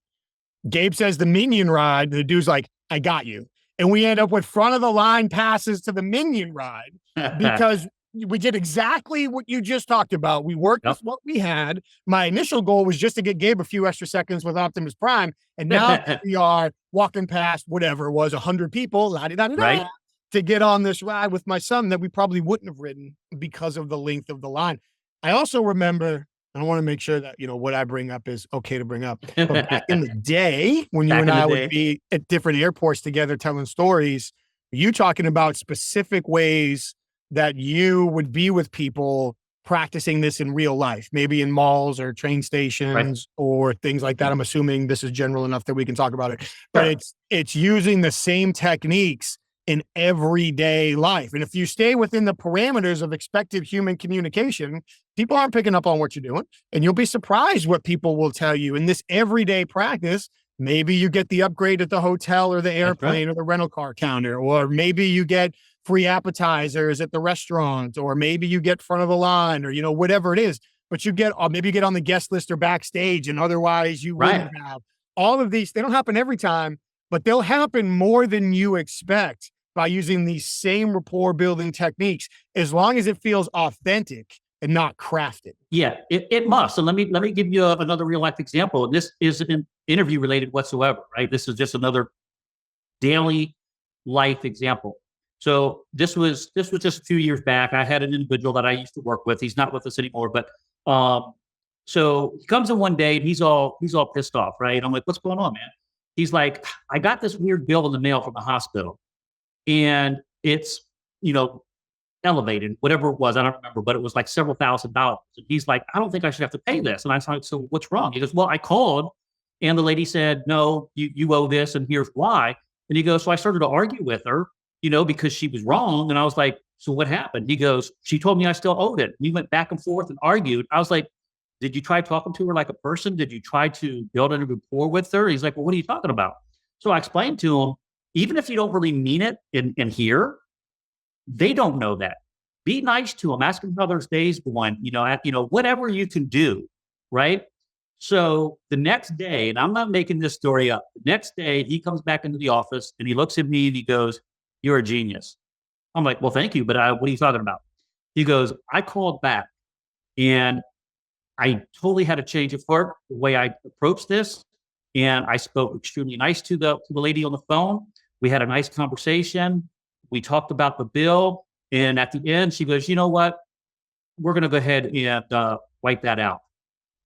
Speaker 1: Gabe says the Minion ride. The dude's like, I got you. And we end up with front of the line passes to the Minion ride because we did exactly what you just talked about. We worked with what we had. My initial goal was just to get Gabe a few extra seconds with Optimus Prime. And now we are walking past whatever it was, 100 people, right, to get on this ride with my son that we probably wouldn't have ridden because of the length of the line. I also remember, I want to make sure that, what I bring up is okay to bring up. But back in the day, when you and I would be at different airports together telling stories, you talking about specific ways that you would be with people practicing this in real life, maybe in malls or train stations or things like that. I'm assuming this is general enough that we can talk about it, but it's using the same techniques in everyday life. And if you stay within the parameters of expected human communication, people aren't picking up on what you're doing, and you'll be surprised what people will tell you. In this everyday practice, maybe you get the upgrade at the hotel or the airplane or the rental car counter, or maybe you get free appetizers at the restaurant, or maybe you get front of the line, or, whatever it is, but you get, maybe you get on the guest list or backstage, and otherwise you wouldn't have. All of these, they don't happen every time, but they'll happen more than you expect by using these same rapport building techniques, as long as it feels authentic and not crafted.
Speaker 2: Yeah, it must. And let me give you another real life example. This isn't interview related whatsoever, right? This is just another daily life example. So this was just a few years back. I had an individual that I used to work with. He's not with us anymore, but so he comes in one day and he's all pissed off, right? I'm like, what's going on, man? He's like, I got this weird bill in the mail from the hospital, and it's, elevated, whatever it was, I don't remember, but it was like several $1,000s. And he's like, I don't think I should have to pay this. And I was like, so what's wrong? He goes, well, I called And the lady said, no, you owe this, and here's why. And he goes, so I started to argue with her, because she was wrong. And I was like, so what happened? He goes, she told me I still owed it. We went back and forth and argued. I was like, did you try talking to her like a person? Did you try to build a rapport with her? He's like, well, what are you talking about? So I explained to him, even if you don't really mean it in here, they don't know that. Be nice to them. Ask them how their day's going, whatever you can do, right? So the next day, and I'm not making this story up, the next day he comes back into the office and he looks at me and he goes, you're a genius. I'm like, well, thank you, but what are you talking about? He goes, I called back and I totally had a change of heart the way I approached this. And I spoke extremely nice to the lady on the phone. We had a nice conversation. We talked about the bill. And at the end, she goes, you know what? We're going to go ahead and wipe that out.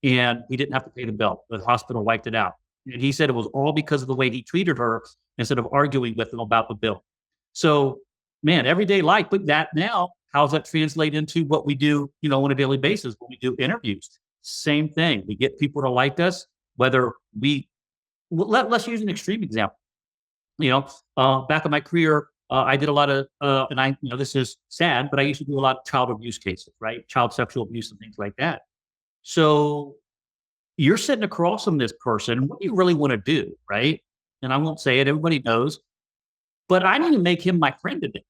Speaker 2: And he didn't have to pay the bill. The hospital wiped it out. And he said it was all because of the way he treated her instead of arguing with him about the bill. So, man, everyday life, but that now, how does that translate into what we do, on a daily basis when we do interviews? Same thing. We get people to like us, whether let's use an extreme example. Back in my career, I did a lot of, and this is sad, but I used to do a lot of child abuse cases, right? Child sexual abuse and things like that. So you're sitting across from this person. What do you really want to do, right? And I won't say it. Everybody knows. But I need to make him my friend today,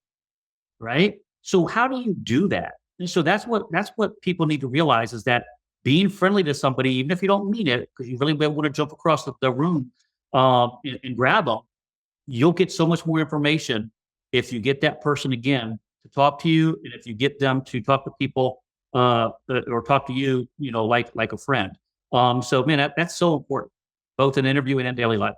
Speaker 2: right? So how do you do that? And so that's what people need to realize is that being friendly to somebody, even if you don't mean it, because you really want to jump across the room and grab them, you'll get so much more information if you get that person again to talk to you, and if you get them to talk to people or talk to you, like a friend. So man, that's so important, both in interviewing and daily life.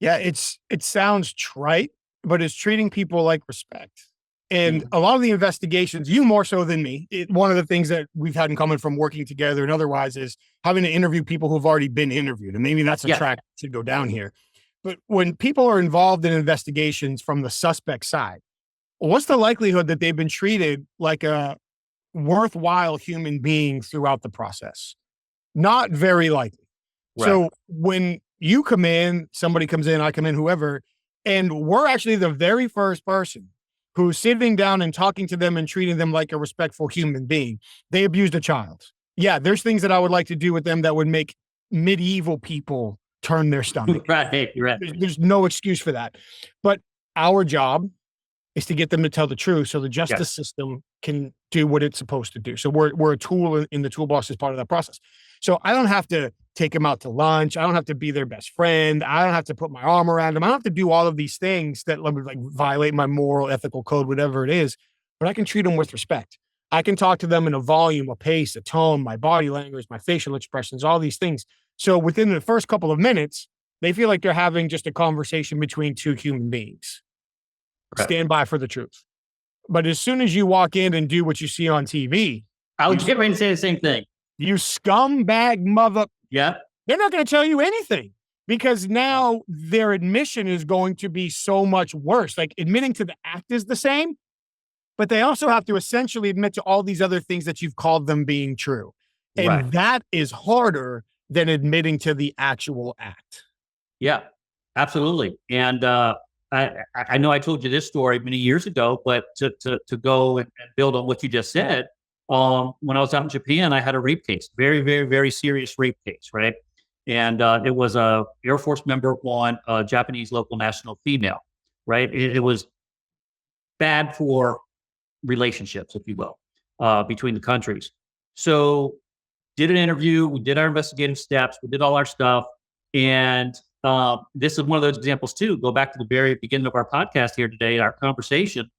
Speaker 1: Yeah, it sounds trite, but it's treating people like respect. And a lot of the investigations, you more so than me, one of the things that we've had in common from working together and otherwise is having to interview people who've already been interviewed. And maybe that's a track to go down here. But when people are involved in investigations from the suspect side, what's the likelihood that they've been treated like a worthwhile human being throughout the process? Not very likely. Right. So when you come in, somebody comes in, I come in, whoever, and we're actually the very first person who's sitting down and talking to them and treating them like a respectful human being. They abused a child. Yeah, there's things that I would like to do with them that would make medieval people turn their stomach.
Speaker 2: Right, you're right.
Speaker 1: There's no excuse for that. But our job is to get them to tell the truth so the justice system can do what it's supposed to do. So we're a tool in the toolbox as part of that process. So I don't have to take them out to lunch. I don't have to be their best friend. I don't have to put my arm around them. I don't have to do all of these things that like violate my moral, ethical code, whatever it is, but I can treat them with respect. I can talk to them in a volume, a pace, a tone, my body language, my facial expressions, all these things. So within the first couple of minutes, they feel like they're having just a conversation between two human beings. Right. Stand by for the truth. But as soon as you walk in and do what you see on TV,
Speaker 2: I was getting ready to say the same thing.
Speaker 1: You scumbag mother.
Speaker 2: Yeah.
Speaker 1: They're not going to tell you anything because now their admission is going to be so much worse. Like admitting to the act is the same, but they also have to essentially admit to all these other things that you've called them being true. And that is harder than admitting to the actual act.
Speaker 2: Yeah, absolutely. And I know I told you this story many years ago, but to go and build on what you just said, when I was out in Japan, I had a rape case, very, very, very serious rape case, right? And it was a Air Force member on a Japanese local national female, right? It was bad for relationships, if you will, between the countries. So did an interview, we did our investigative steps, we did all our stuff. And this is one of those examples too. Go back to the very beginning of our podcast here today, our conversation,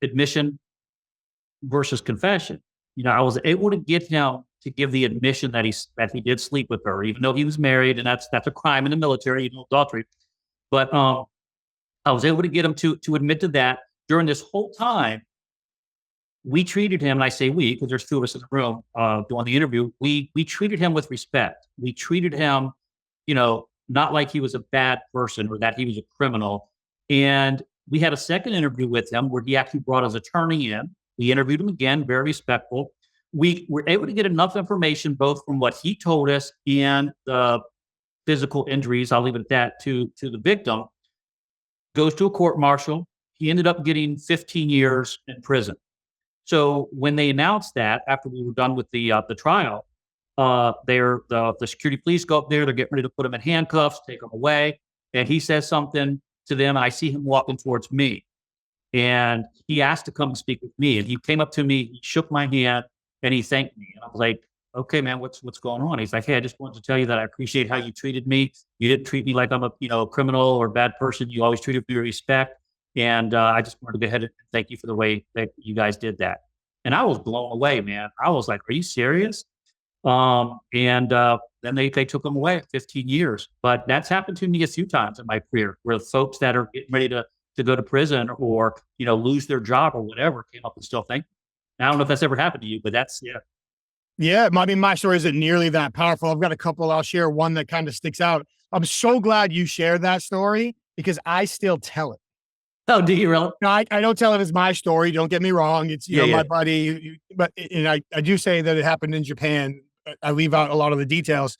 Speaker 2: admission versus confession. I was able to get him to give the admission that he did sleep with her, even though he was married, and that's a crime in the military, adultery. But I was able to get him to admit to that. During this whole time, we treated him, and I say we, because there's two of us in the room doing the interview. We treated him with respect. We treated him, not like he was a bad person or that he was a criminal. And we had a second interview with him where he actually brought his attorney in. We interviewed him again, very respectful. We were able to get enough information, both from what he told us and the physical injuries, I'll leave it at that, to the victim, goes to a court martial. He ended up getting 15 years in prison. So when they announced that, after we were done with the trial, the security police go up there. They're getting ready to put him in handcuffs, take him away, and he says something to them. I see him walking towards me, and he asked to come and speak with me. And he came up to me, he shook my hand, and he thanked me. And I was like, "Okay, man, what's going on?" He's like, "Hey, I just wanted to tell you that I appreciate how you treated me. You didn't treat me like I'm a criminal or bad person. You always treated me with respect. And I just wanted to go ahead and thank you for the way that you guys did that." And I was blown away, man. I was like, "Are you serious?" Then they took him away at 15 years. But that's happened to me a few times in my career, where folks that are getting ready to go to prison or, lose their job or whatever came up and still thank me. And I don't know if that's ever happened to you, but that's, yeah.
Speaker 1: Yeah, I mean, my story isn't nearly that powerful. I've got a couple. I'll share one that kind of sticks out. I'm so glad you shared that story because I still tell it.
Speaker 2: Oh, do you really?
Speaker 1: No, I don't tell it as my story. Don't get me wrong. It's my buddy, but I do say that it happened in Japan. I leave out a lot of the details.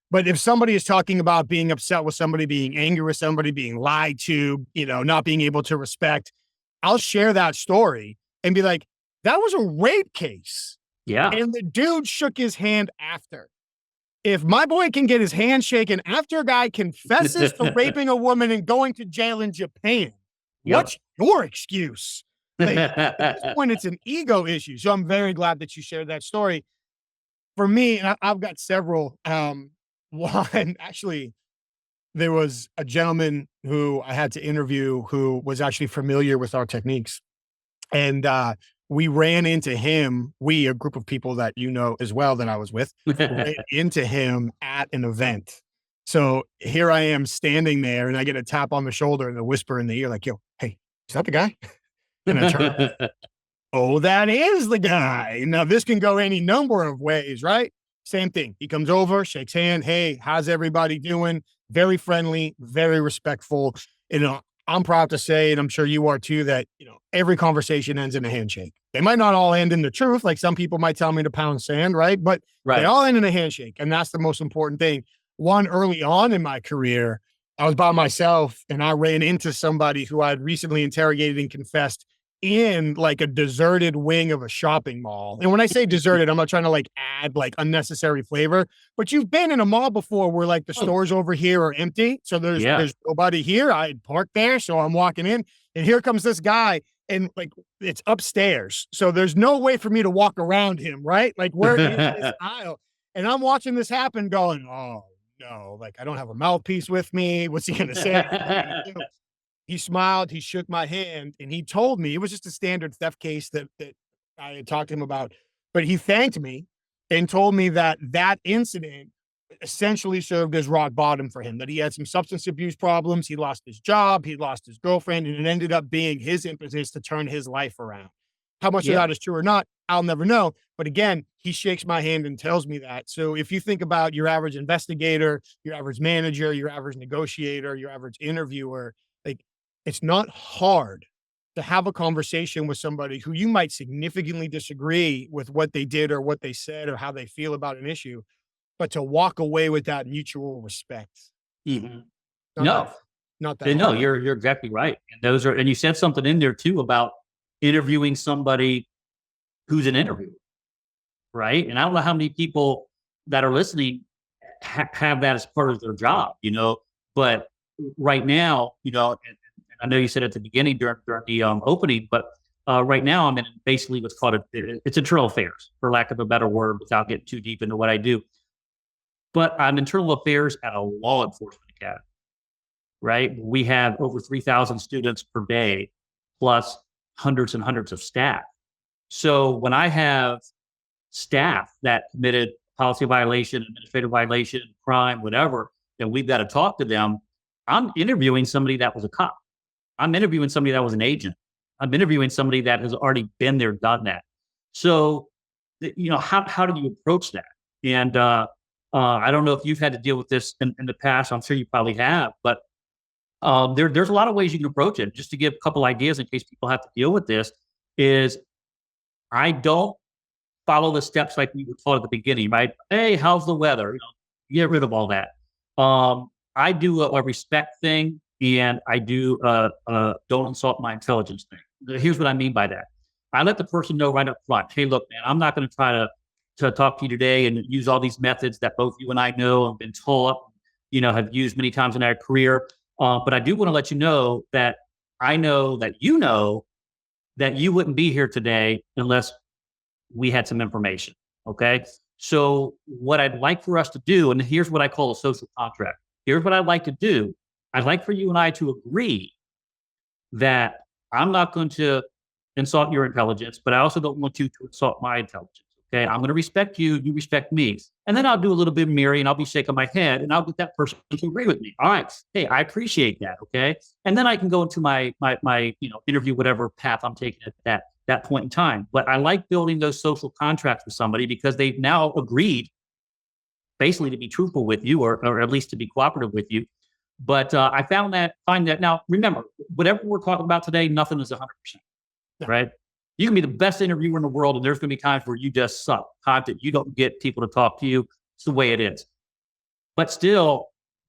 Speaker 1: But if somebody is talking about being upset with somebody, being angry with somebody, being lied to, not being able to respect, I'll share that story and be like, that was a rape case.
Speaker 2: Yeah.
Speaker 1: And the dude shook his hand after. If my boy can get his hand shaken after a guy confesses to raping a woman and going to jail in Japan, what's your excuse? Like, at this point, it's an ego issue. So I'm very glad that you shared that story. For me, and I've got several. One, actually, there was a gentleman who I had to interview who was actually familiar with our techniques. And we ran into him, a group of people that as well that I was with, ran into him at an event. So here I am standing there and I get a tap on the shoulder and a whisper in the ear like, "Yo, hey, is that the guy?" And I turn, "Oh, that is the guy." Now this can go any number of ways, right? Same thing. He comes over, shakes hand. "Hey, how's everybody doing?" Very friendly, very respectful. I'm proud to say, and I'm sure you are too, that, every conversation ends in a handshake. They might not all end in the truth. Like some people might tell me to pound sand, right? But they all end in a handshake. And that's the most important thing. One, early on in my career, I was by myself and I ran into somebody who I had recently interrogated and confessed in like a deserted wing of a shopping mall. And when I say deserted, I'm not trying to like add like unnecessary flavor, but you've been in a mall before where like the stores over here are empty. So there's nobody here. I had parked there. So I'm walking in and here comes this guy and like it's upstairs. So there's no way for me to walk around him, right? Like we're in this aisle and I'm watching this happen going, "Oh no, like I don't have a mouthpiece with me. What's he going to say?" He smiled, he shook my hand, and he told me it was just a standard theft case that I had talked to him about. But he thanked me and told me that incident essentially served as rock bottom for him, that he had some substance abuse problems. He lost his job, he lost his girlfriend, and it ended up being his impetus to turn his life around. How much of that is true or not, I'll never know. But again, he shakes my hand and tells me that. So if you think about your average investigator, your average manager, your average negotiator, your average interviewer, like, it's not hard to have a conversation with somebody who you might significantly disagree with what they did or what they said or how they feel about an issue, but to walk away with that mutual respect.
Speaker 2: Mm-hmm.
Speaker 1: Not that
Speaker 2: No,
Speaker 1: hard.
Speaker 2: you're exactly right. And you said something in there too about interviewing somebody who's an interviewer, right? And I don't know how many people that are listening have that as part of their job, but right now, and I know you said at the beginning during the opening, but right now I'm in basically what's called it's internal affairs, for lack of a better word, without getting too deep into what I do. But I'm internal affairs at a law enforcement academy, right? We have over 3,000 students per day, plus hundreds and hundreds of staff. So when I have staff that committed policy violation, administrative violation, crime, whatever, and we've got to talk to them, I'm interviewing somebody that was a cop. I'm interviewing somebody that was an agent. I'm interviewing somebody that has already been there, done that. So, how do you approach that? And I don't know if you've had to deal with this in the past. I'm sure you probably have, but there's a lot of ways you can approach it. Just to give a couple ideas in case people have to deal with this, is I don't follow the steps like we were taught at the beginning, right? Hey, how's the weather? Get rid of all that. I do a respect thing, and I do don't insult my intelligence thing. Here's what I mean by that. I let the person know right up front, hey, look, man, I'm not going to try to talk to you today and use all these methods that both you and I know and been taught, have used many times in our career. But I do want to let you know that I know that you wouldn't be here today unless we had some information. Okay. So what I'd like for us to do, and here's what I call a social contract. Here's what I'd like to do. I'd like for you and I to agree that I'm not going to insult your intelligence, but I also don't want you to insult my intelligence. Okay. I'm going to respect you. You respect me. And then I'll do a little bit of mirroring and I'll be shaking my head and I'll get that person to agree with me. All right. Hey, I appreciate that. Okay. And then I can go into my interview, whatever path I'm taking at that point in time. But I like building those social contracts with somebody because they've now agreed basically to be truthful with you or at least to be cooperative with you. But I find that now, remember, whatever we're talking about today, nothing is 100%, right? You can be the best interviewer in the world, and there's going to be times where you just suck, times that you don't get people to talk to you. It's the way it is. But still,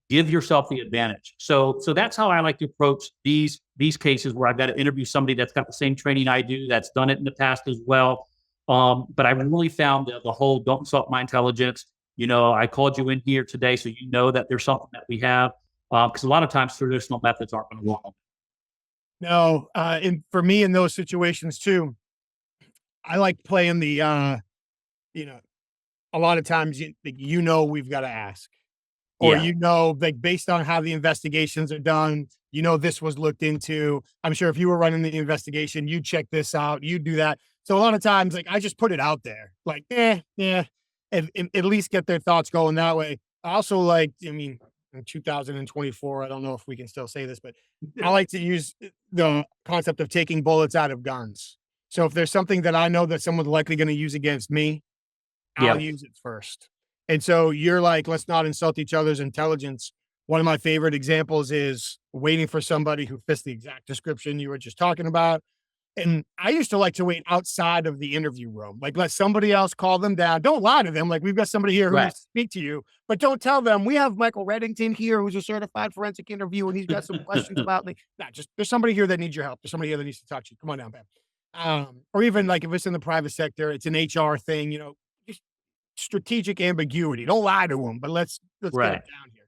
Speaker 2: give yourself the advantage. So that's how I like to approach these cases where I've got to interview somebody that's got the same training I do, that's done it in the past as well. But I really found the whole don't insult my intelligence. I called you in here today so you know that there's something that we have. Because a lot of times traditional methods aren't going to work.
Speaker 1: No, and for me in those situations too, I like playing the, a lot of times, we've got to ask, or, like based on how the investigations are done, this was looked into. I'm sure if you were running the investigation, you check this out, you do that. So a lot of times, like I just put it out there, like, and at least get their thoughts going that way. I also like, in 2024, I don't know if we can still say this, but I like to use the concept of taking bullets out of guns. So if there's something that I know that someone's likely going to use against me, I'll use it first. And so you're like, let's not insult each other's intelligence. One of my favorite examples is waiting for somebody who fits the exact description you were just talking about. And I used to like to wait outside of the interview room, like let somebody else call them down. Don't lie to them. Like we've got somebody here who wants to speak to you, but don't tell them we have Michael Reddington here, who's a certified forensic interviewer, and he's got some questions about me. Just there's somebody here that needs your help. There's somebody here that neast to talk to you. Come on down, man. Or even like if it's in the private sector, it's an HR thing, just strategic ambiguity. Don't lie to them, but let's get it down here.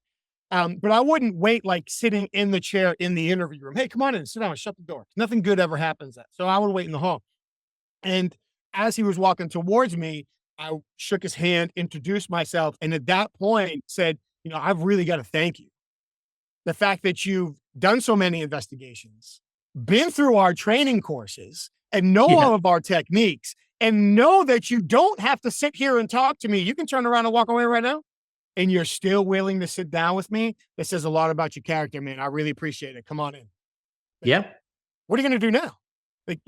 Speaker 1: But I wouldn't wait like sitting in the chair in the interview room. Hey, come on in, sit down, shut the door. Nothing good ever happens. So I would wait in the hall. And as he was walking towards me, I shook his hand, introduced myself, and at that point said, I've really got to thank you. The fact that you've done so many investigations, been through our training courses, and know all of our techniques, and know that you don't have to sit here and talk to me. You can turn around and walk away right now. And you're still willing to sit down with me. That says a lot about your character, man. I really appreciate it. Come on in. What are you going to do now? Like,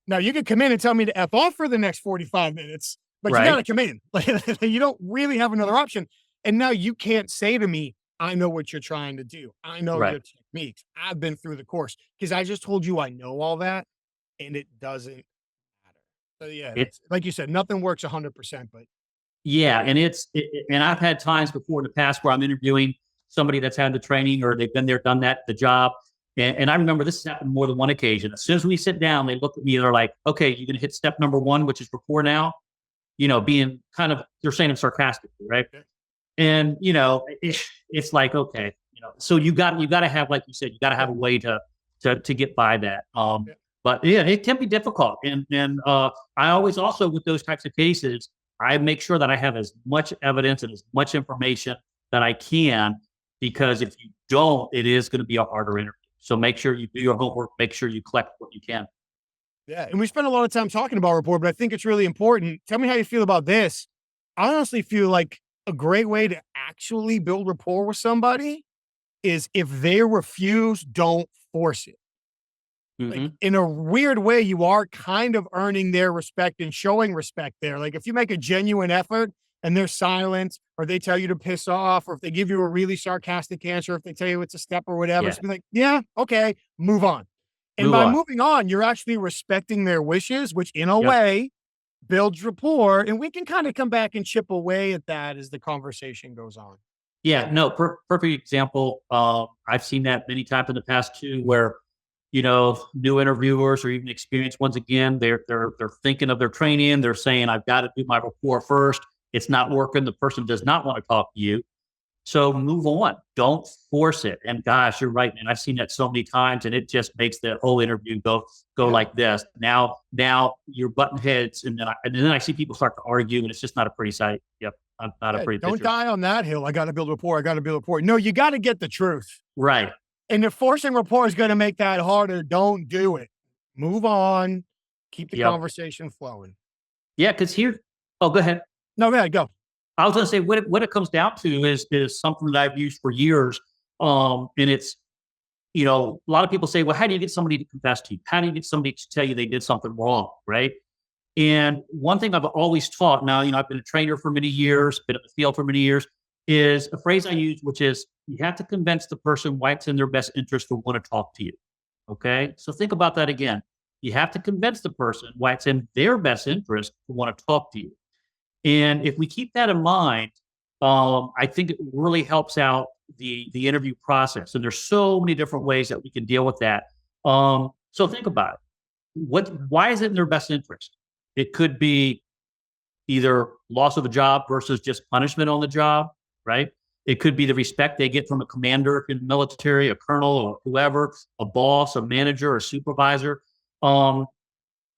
Speaker 1: now you can come in and tell me to F off for the next 45 minutes, but you got to come in. Like, you don't really have another option. And now you can't say to me, I know what you're trying to do. I know your techniques. I've been through the course because I just told you I know all that and it doesn't matter. So it's like you said, nothing works 100%, but
Speaker 2: and and I've had times before in the past where I'm interviewing somebody that's had the training or they've been there, done that, the job. And I remember this has happened more than one occasion. As soon as we sit down, they look at me, they're like, okay, you're going to hit step number 1, which is rapport now, being kind of, they're saying it sarcastically, right? And, it's like, okay, so you got to have, like you said, you got to have a way to get by that. But it can be difficult. And I always also, with those types of cases, I make sure that I have as much evidence and as much information that I can, because if you don't, it is going to be a harder interview. So make sure you do your homework, make sure you collect what you can.
Speaker 1: Yeah. And we spend a lot of time talking about rapport, but I think it's really important. Tell me how you feel about this. I honestly feel like a great way to actually build rapport with somebody is if they refuse, don't force it. Like, in a weird way, you are kind of earning their respect and showing respect there. Like if you make a genuine effort and they're silent, or they tell you to piss off, or if they give you a really sarcastic answer, if they tell you it's a step or whatever, just be like, okay, move on. And moving on, you're actually respecting their wishes, which in a way builds rapport. And we can kind of come back and chip away at that as the conversation goes on.
Speaker 2: Yeah, no, perfect example. I've seen that many times in the past too, where new interviewers or even experienced ones again, they're thinking of their training. They're saying, "I've got to do my rapport first. It's not working. The person does not want to talk to you. So move on. Don't force it." And gosh, you're right, man. I've seen that so many times, and it just makes the whole interview go
Speaker 1: Yeah.
Speaker 2: like this. Now you're butting heads, and then I see people start to argue, and it's just not a pretty sight. Yep, not a
Speaker 1: Yeah,
Speaker 2: pretty
Speaker 1: don't
Speaker 2: picture.
Speaker 1: die on that hill. I got to build rapport. I got to build rapport. No, you got to get the truth.
Speaker 2: Right.
Speaker 1: And if forcing rapport is going to make that harder, don't do it. Move on. Keep the
Speaker 2: Yep.
Speaker 1: conversation flowing.
Speaker 2: Yeah, because here. Oh, go ahead.
Speaker 1: No, go ahead. Go.
Speaker 2: I was going to say what it comes down to is something that I've used for years, and it's a lot of people say, well, how do you get somebody to confess to you? How do you get somebody to tell you they did something wrong, right? And one thing I've always taught now, I've been a trainer for many years, been in the field for many years, is a phrase I use, which is you have to convince the person why it's in their best interest to want to talk to you. Okay. So think about that again. You have to convince the person why it's in their best interest to want to talk to you. And if we keep that in mind, I think it really helps out the interview process. And there's so many different ways that we can deal with that. So think about it. Why is it in their best interest? It could be either loss of a job versus just punishment on the job, right? It could be the respect they get from a commander in the military, a colonel, or whoever, a boss, a manager, a supervisor.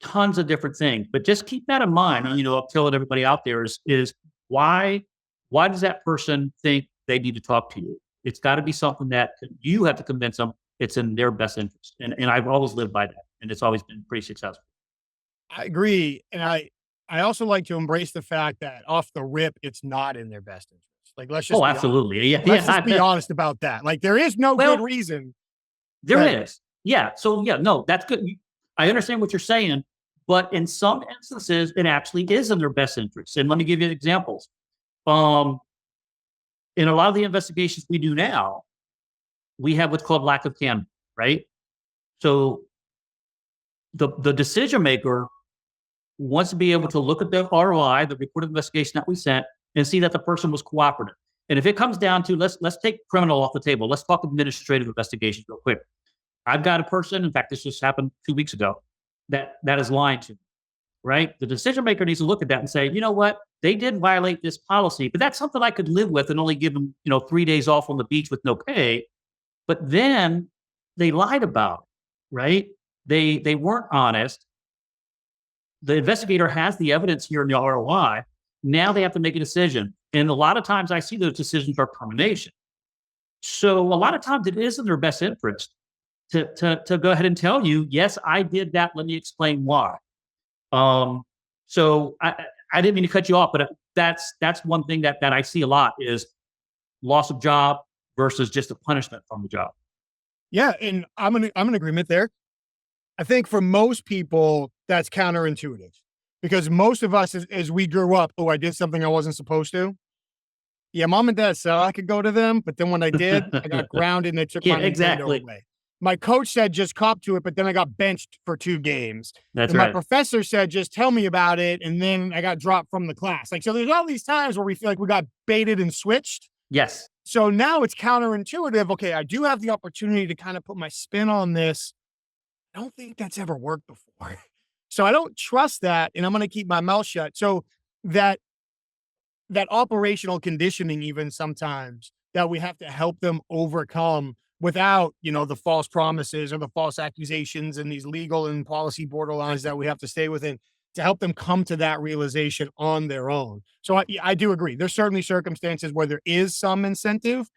Speaker 2: Tons of different things, but just keep that in mind. I'm telling everybody out there is why does that person think they need to talk to you? It's got to be something that you have to convince them it's in their best interest. And I've always lived by that, and it's always been pretty successful.
Speaker 1: I agree. And I also like to embrace the fact that off the rip, it's not in their best interest. Like, let's just
Speaker 2: Oh,
Speaker 1: be honest.
Speaker 2: absolutely. Yeah,
Speaker 1: Let's
Speaker 2: yeah.
Speaker 1: just be honest about that. Like, there is no good
Speaker 2: Well,
Speaker 1: reason.
Speaker 2: there
Speaker 1: that-
Speaker 2: is. Yeah. So yeah, no, that's good. I understand what you're saying, but in some instances, it actually is in their best interest. And let me give you examples. In a lot of the investigations we do now, we have what's called lack of candor, right? So the decision maker wants to be able to look at the ROI, the report of investigation that we sent, and see that the person was cooperative. And if it comes down to let's take criminal off the table, let's talk administrative investigations real quick. I've got a person, in fact, this just happened 2 weeks ago, that is lying to me, right? The decision maker needs to look at that and say, you know what? They did violate this policy, but that's something I could live with and only give them, 3 days off on the beach with no pay. But then they lied about it, right? They weren't honest. The investigator has the evidence here in the ROI. Now they have to make a decision. And a lot of times I see those decisions are termination. So a lot of times it is in their best interest to go ahead and tell you, yes, I did that. Let me explain why. So I didn't mean to cut you off, but that's one thing that I see a lot is loss of job versus just a punishment from the job.
Speaker 1: Yeah, and I'm in agreement there. I think for most people, that's counterintuitive because most of us, as we grew up, I did something I wasn't supposed to. Yeah, mom and dad said I could go to them, but then when I did, I got grounded and they took my Nintendo
Speaker 2: exactly.
Speaker 1: away. My coach said just cop to it, but then I got benched for 2 games.
Speaker 2: That's
Speaker 1: and
Speaker 2: right.
Speaker 1: My professor said just tell me about it, and then I got dropped from the class. Like, so there's all these times where we feel like we got baited and switched.
Speaker 2: Yes.
Speaker 1: So now it's counterintuitive. Okay, I do have the opportunity to kind of put my spin on this. I don't think that's ever worked before. So I don't trust that, and I'm going to keep my mouth shut. So that operational conditioning, even sometimes, that we have to help them overcome without, the false promises or the false accusations and these legal and policy borderlines that we have to stay within to help them come to that realization on their own. So I do agree. There's certainly circumstances where there is some incentive,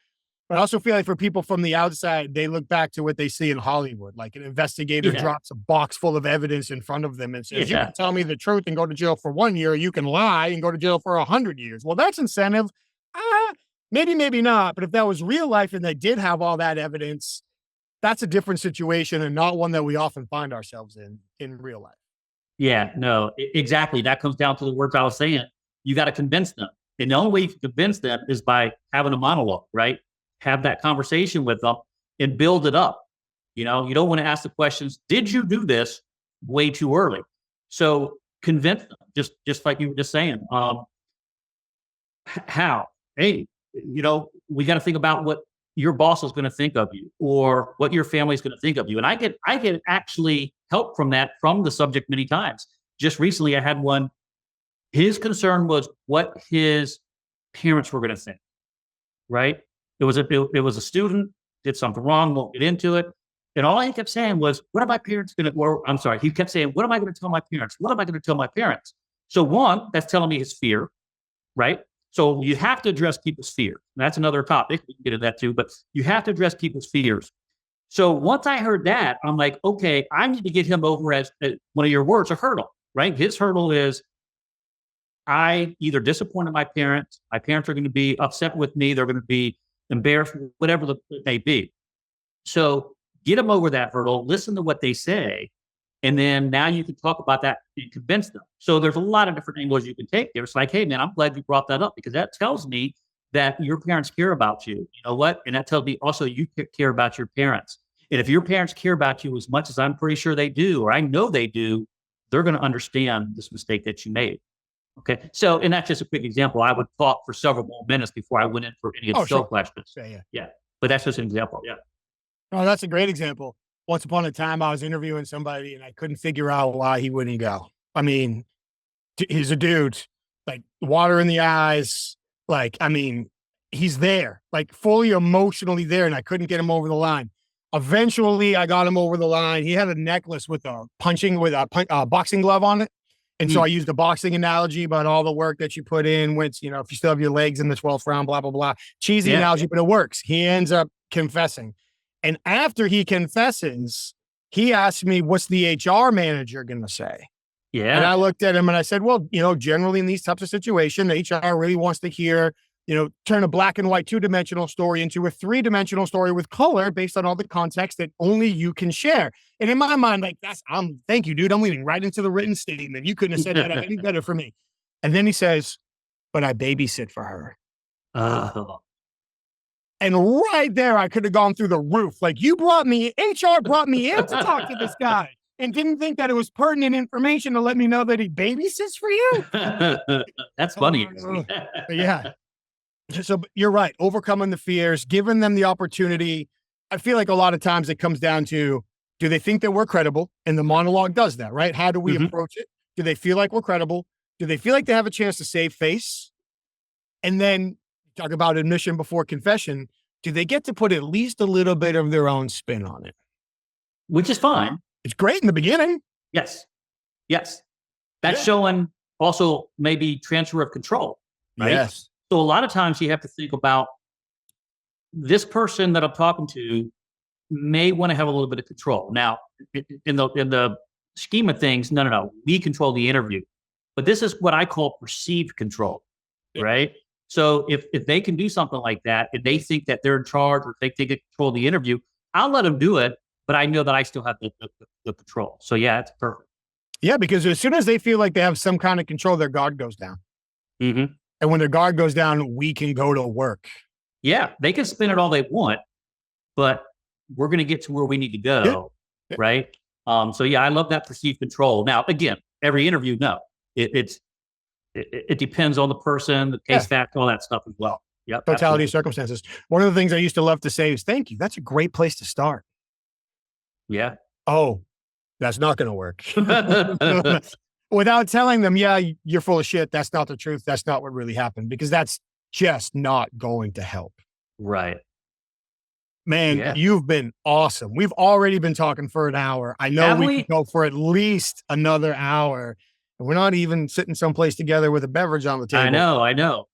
Speaker 1: but I also feel like for people from the outside, they look back to what they see in Hollywood, like an investigator drops a box full of evidence in front of them and says, you can tell me the truth and go to jail for 1 year, or you can lie and go to jail for 100 years. Well, that's incentive. Maybe, maybe not. But if that was real life and they did have all that evidence, that's a different situation and not one that we often find ourselves in real life.
Speaker 2: Yeah, no, exactly. That comes down to the words I was saying. You got to convince them. And the only way you can convince them is by having a monologue, right? Have that conversation with them and build it up. You don't want to ask the questions, did you do this, way too early? So convince them, just like you were just saying. How? Hey, we got to think about what your boss is going to think of you or what your family is going to think of you. And I get actually help from the subject many times. Just recently I had one. His concern was what his parents were going to think, right? It was a student, did something wrong, won't get into it. And all he kept saying was, what are my parents going to, or I'm sorry, he kept saying, what am I going to tell my parents? What am I going to tell my parents? So one, that's telling me his fear, right? So you have to address people's fear. That's another topic. We can get into that too, but you have to address people's fears. So once I heard that, I'm like, okay, I need to get him over as one of your words, a hurdle, right? His hurdle is, I either disappointed my parents are going to be upset with me, they're going to be embarrassed, whatever it may be. So get them over that hurdle, listen to what they say, and then now you can talk about that and convince them. So there's a lot of different angles you can take there. It's like, hey man, I'm glad you brought that up because that tells me that your parents care about you. You know what? And that tells me also you care about your parents. And if your parents care about you as much as I'm pretty sure they do, or I know they do, they're going to understand this mistake that you made. Okay. So, and that's just a quick example. I would talk for several more minutes before I went in for any of the show questions. Yeah. But that's just an example. Yeah.
Speaker 1: Oh, that's a great example. Once upon a time, I was interviewing somebody and I couldn't figure out why he wouldn't go. I mean, he's a dude, like water in the eyes. Like, I mean, he's there, like fully emotionally there. And I couldn't get him over the line. Eventually I got him over the line. He had a necklace with a boxing glove on it. And so I used the boxing analogy about all the work that you put in, if you still have your legs in the 12th round, blah, blah, blah. Cheesy analogy, but it works. He ends up confessing. And after he confesses, he asked me, what's the HR manager going to say?
Speaker 2: Yeah.
Speaker 1: And I looked at him and I said, well, generally in these types of situations, HR really wants to hear, turn a black and white 2-dimensional story into a 3-dimensional story with color based on all the context that only you can share. And in my mind, like thank you, dude. I'm leading right into the written statement. You couldn't have said that any better for me. And then he says, but I babysit for her. And right there, I could have gone through the roof. Like HR brought me in to talk to this guy and didn't think that it was pertinent information to let me know that he babysits for you.
Speaker 2: That's funny.
Speaker 1: Yeah. So you're right. Overcoming the fears, giving them the opportunity. I feel like a lot of times it comes down to, do they think that we're credible? And the monologue does that, right? How do we approach it? Do they feel like we're credible? Do they feel like they have a chance to save face? And then talk about admission before confession. Do they get to put at least a little bit of their own spin on it?
Speaker 2: Which is fine.
Speaker 1: It's great in the beginning.
Speaker 2: Yes. That's showing also maybe transfer of control, right?
Speaker 1: Yes.
Speaker 2: So a lot of times you have to think about this person that I'm talking to may want to have a little bit of control. Now, in the scheme of things, no. We control the interview. But this is what I call perceived control, right? So if they can do something like that and they think that they're in charge or they can control the interview, I'll let them do it, but I know that I still have the control. So yeah, it's perfect.
Speaker 1: Yeah, because as soon as they feel like they have some kind of control, their guard goes down.
Speaker 2: Mm-hmm.
Speaker 1: And when their guard goes down, we can go to work.
Speaker 2: Yeah, they can spin it all they want, but we're going to get to where we need to go, right? So yeah, I love that perceived control. Now, again, every interview, no, it depends on the person, the case fact, all that stuff as well. Yep,
Speaker 1: totality of circumstances. One of the things I used to love to say is, thank you. That's a great place to start.
Speaker 2: Yeah.
Speaker 1: Oh, that's not going to work. Without telling them, yeah, you're full of shit. That's not the truth. That's not what really happened, because that's just not going to help.
Speaker 2: Right.
Speaker 1: Man, you've been awesome. We've already been talking for an hour. I know we could go for at least another hour. And we're not even sitting someplace together with a beverage on the table.
Speaker 2: I know.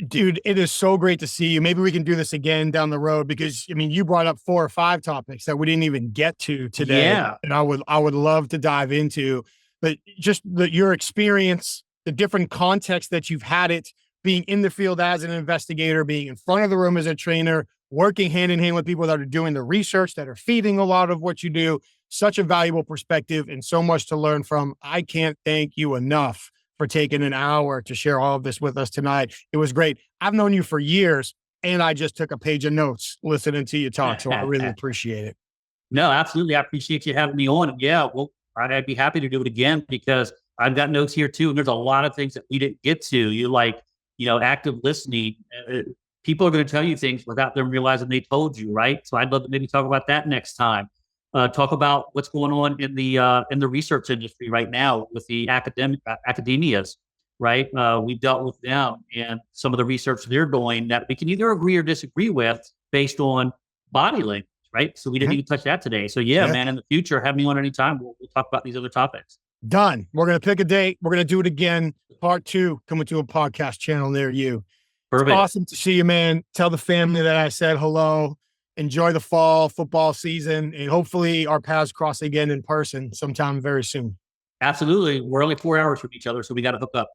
Speaker 1: Dude, it is so great to see you. Maybe we can do this again down the road, because you brought up 4 or 5 topics that we didn't even get to today.
Speaker 2: Yeah.
Speaker 1: And I would love to dive into, but just your experience, the different contexts that you've had it, being in the field as an investigator, being in front of the room as a trainer, working hand in hand with people that are doing the research, that are feeding a lot of what you do. Such a valuable perspective and so much to learn from. I can't thank you enough for taking an hour to share all of this with us tonight. It was great. I've known you for years, and I just took a page of notes listening to you talk. So I really appreciate it.
Speaker 2: No, absolutely. I appreciate you having me on. Yeah, well, I'd be happy to do it again, because I've got notes here too. And there's a lot of things that we didn't get to. Active listening. people are going to tell you things without them realizing they told you, right? So I'd love to maybe talk about that next time. Talk about what's going on in the research industry right now with the academias, right? We've dealt with them and some of the research they're doing that we can either agree or disagree with based on body language, right? So we didn't even touch that today. So yeah, man, in the future, have me on anytime. We'll talk about these other topics.
Speaker 1: Done. We're going to pick a date. We're going to do it again. Part 2 coming to a podcast channel near you.
Speaker 2: Perfect.
Speaker 1: It's awesome to see you, man. Tell the family that I said hello. Enjoy the fall football season, and hopefully our paths cross again in person sometime very soon.
Speaker 2: Absolutely. We're only 4 hours from each other, so we got to hook up.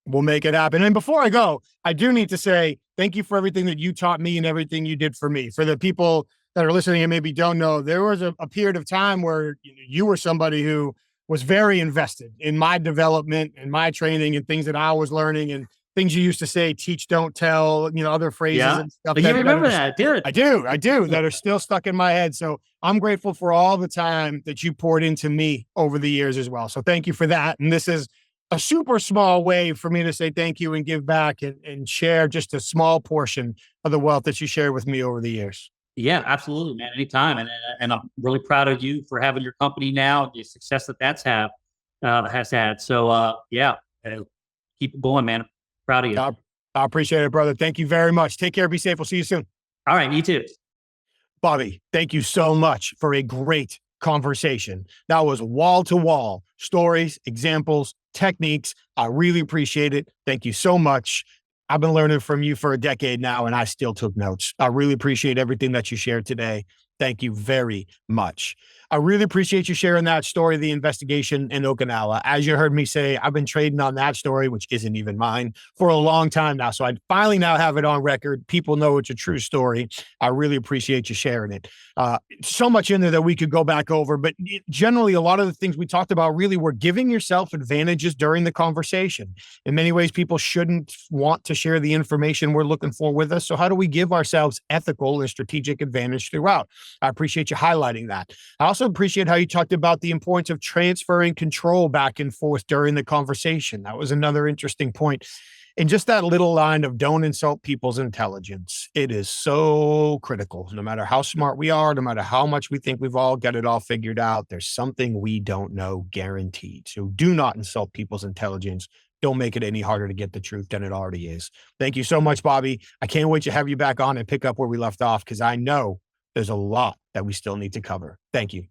Speaker 1: We'll make it happen. And before I go, I do need to say thank you for everything that you taught me and everything you did for me. For the people that are listening and maybe don't know, there was a period of time where you were somebody who was very invested in my development and my training and things that I was learning and things you used to say, teach, don't tell, other phrases and stuff.
Speaker 2: You remember that, dude?
Speaker 1: I do, that are still stuck in my head. So I'm grateful for all the time that you poured into me over the years as well. So thank you for that. And this is a super small way for me to say thank you and give back and share just a small portion of the wealth that you shared with me over the years.
Speaker 2: Yeah, absolutely, man. Anytime. And I'm really proud of you for having your company now, the success that has had. So keep it going, man. Proud of you.
Speaker 1: I appreciate it, brother. Thank you very much. Take care. Be safe. We'll see you soon.
Speaker 2: All right. You too.
Speaker 1: Bobby, thank you so much for a great conversation. That was wall to wall stories, examples, techniques. I really appreciate it. Thank you so much. I've been learning from you for a decade now, and I still took notes. I really appreciate everything that you shared today. Thank you very much. I really appreciate you sharing that story of the investigation in Okinawa. As you heard me say, I've been trading on that story, which isn't even mine, for a long time now. So I finally now have it on record. People know it's a true story. I really appreciate you sharing it. So much in there that we could go back over, but generally a lot of the things we talked about really were giving yourself advantages during the conversation. In many ways, people shouldn't want to share the information we're looking for with us. So how do we give ourselves ethical and strategic advantage throughout? I appreciate you highlighting that. I also appreciate how you talked about the importance of transferring control back and forth during the conversation. That was another interesting point. And just that little line of don't insult people's intelligence. It is so critical. No matter how smart we are, no matter how much we think we've all got it all figured out, there's something we don't know guaranteed. So do not insult people's intelligence. Don't make it any harder to get the truth than it already is. Thank you so much, Bobby. I can't wait to have you back on and pick up where we left off, because I know there's a lot that we still need to cover. Thank you.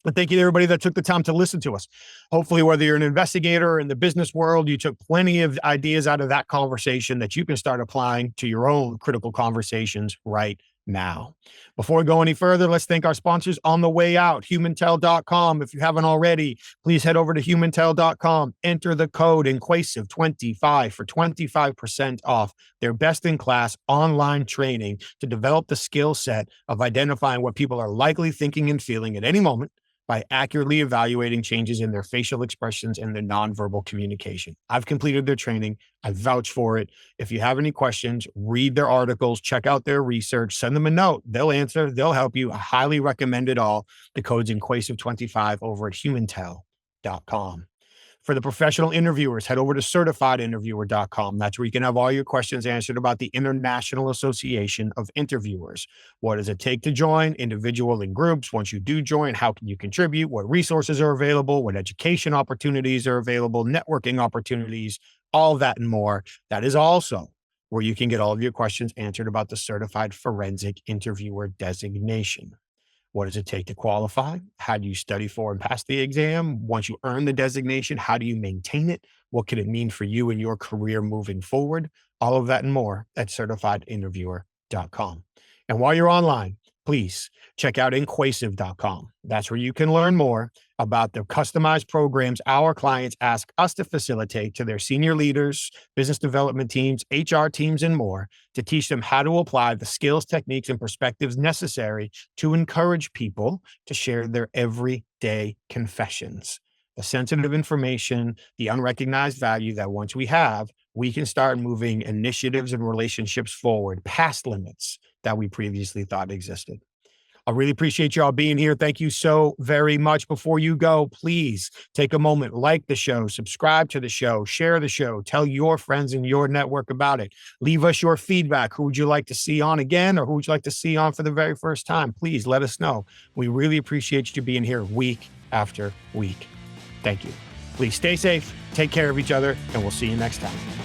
Speaker 1: And thank you to everybody that took the time to listen to us. Hopefully, whether you're an investigator or in the business world, you took plenty of ideas out of that conversation that you can start applying to your own critical conversations right now. Before we go any further, let's thank our sponsors on the way out, humantel.com. If you haven't already, please head over to humantel.com, enter the code INQUASIVE25 for 25% off their best-in-class online training to develop the skill set of identifying what people are likely thinking and feeling at any moment by accurately evaluating changes in their facial expressions and their nonverbal communication. I've completed their training. I vouch for it. If you have any questions, read their articles, check out their research, send them a note. They'll answer. They'll help you. I highly recommend it all. The code's INQUASIVE25 over at humantel.com. For the professional interviewers, head over to certifiedyinterviewer.com. That's where you can have all your questions answered about the International Association of Interviewers. What does it take to join, individual and groups? Once you do join, how can you contribute? What resources are available? What education opportunities are available? Networking opportunities, all that and more. That is also where you can get all of your questions answered about the Certified Forensic Interviewer designation. What does it take to qualify? How do you study for and pass the exam? Once you earn the designation, how do you maintain it? What can it mean for you and your career moving forward? All of that and more at certifiedyinterviewer.com. And while you're online, please check out inquasive.com. That's where you can learn more about the customized programs our clients ask us to facilitate to their senior leaders, business development teams, HR teams, and more to teach them how to apply the skills, techniques, and perspectives necessary to encourage people to share their everyday confessions, the sensitive information, the unrecognized value that once we have, we can start moving initiatives and relationships forward past limits that we previously thought existed. I really appreciate y'all being here. Thank you so very much. Before you go, please take a moment, like the show, subscribe to the show, share the show, tell your friends in your network about it. Leave us your feedback. Who would you like to see on again, or who would you like to see on for the very first time? Please let us know. We really appreciate you being here week after week. Thank you. Please stay safe, take care of each other, and we'll see you next time.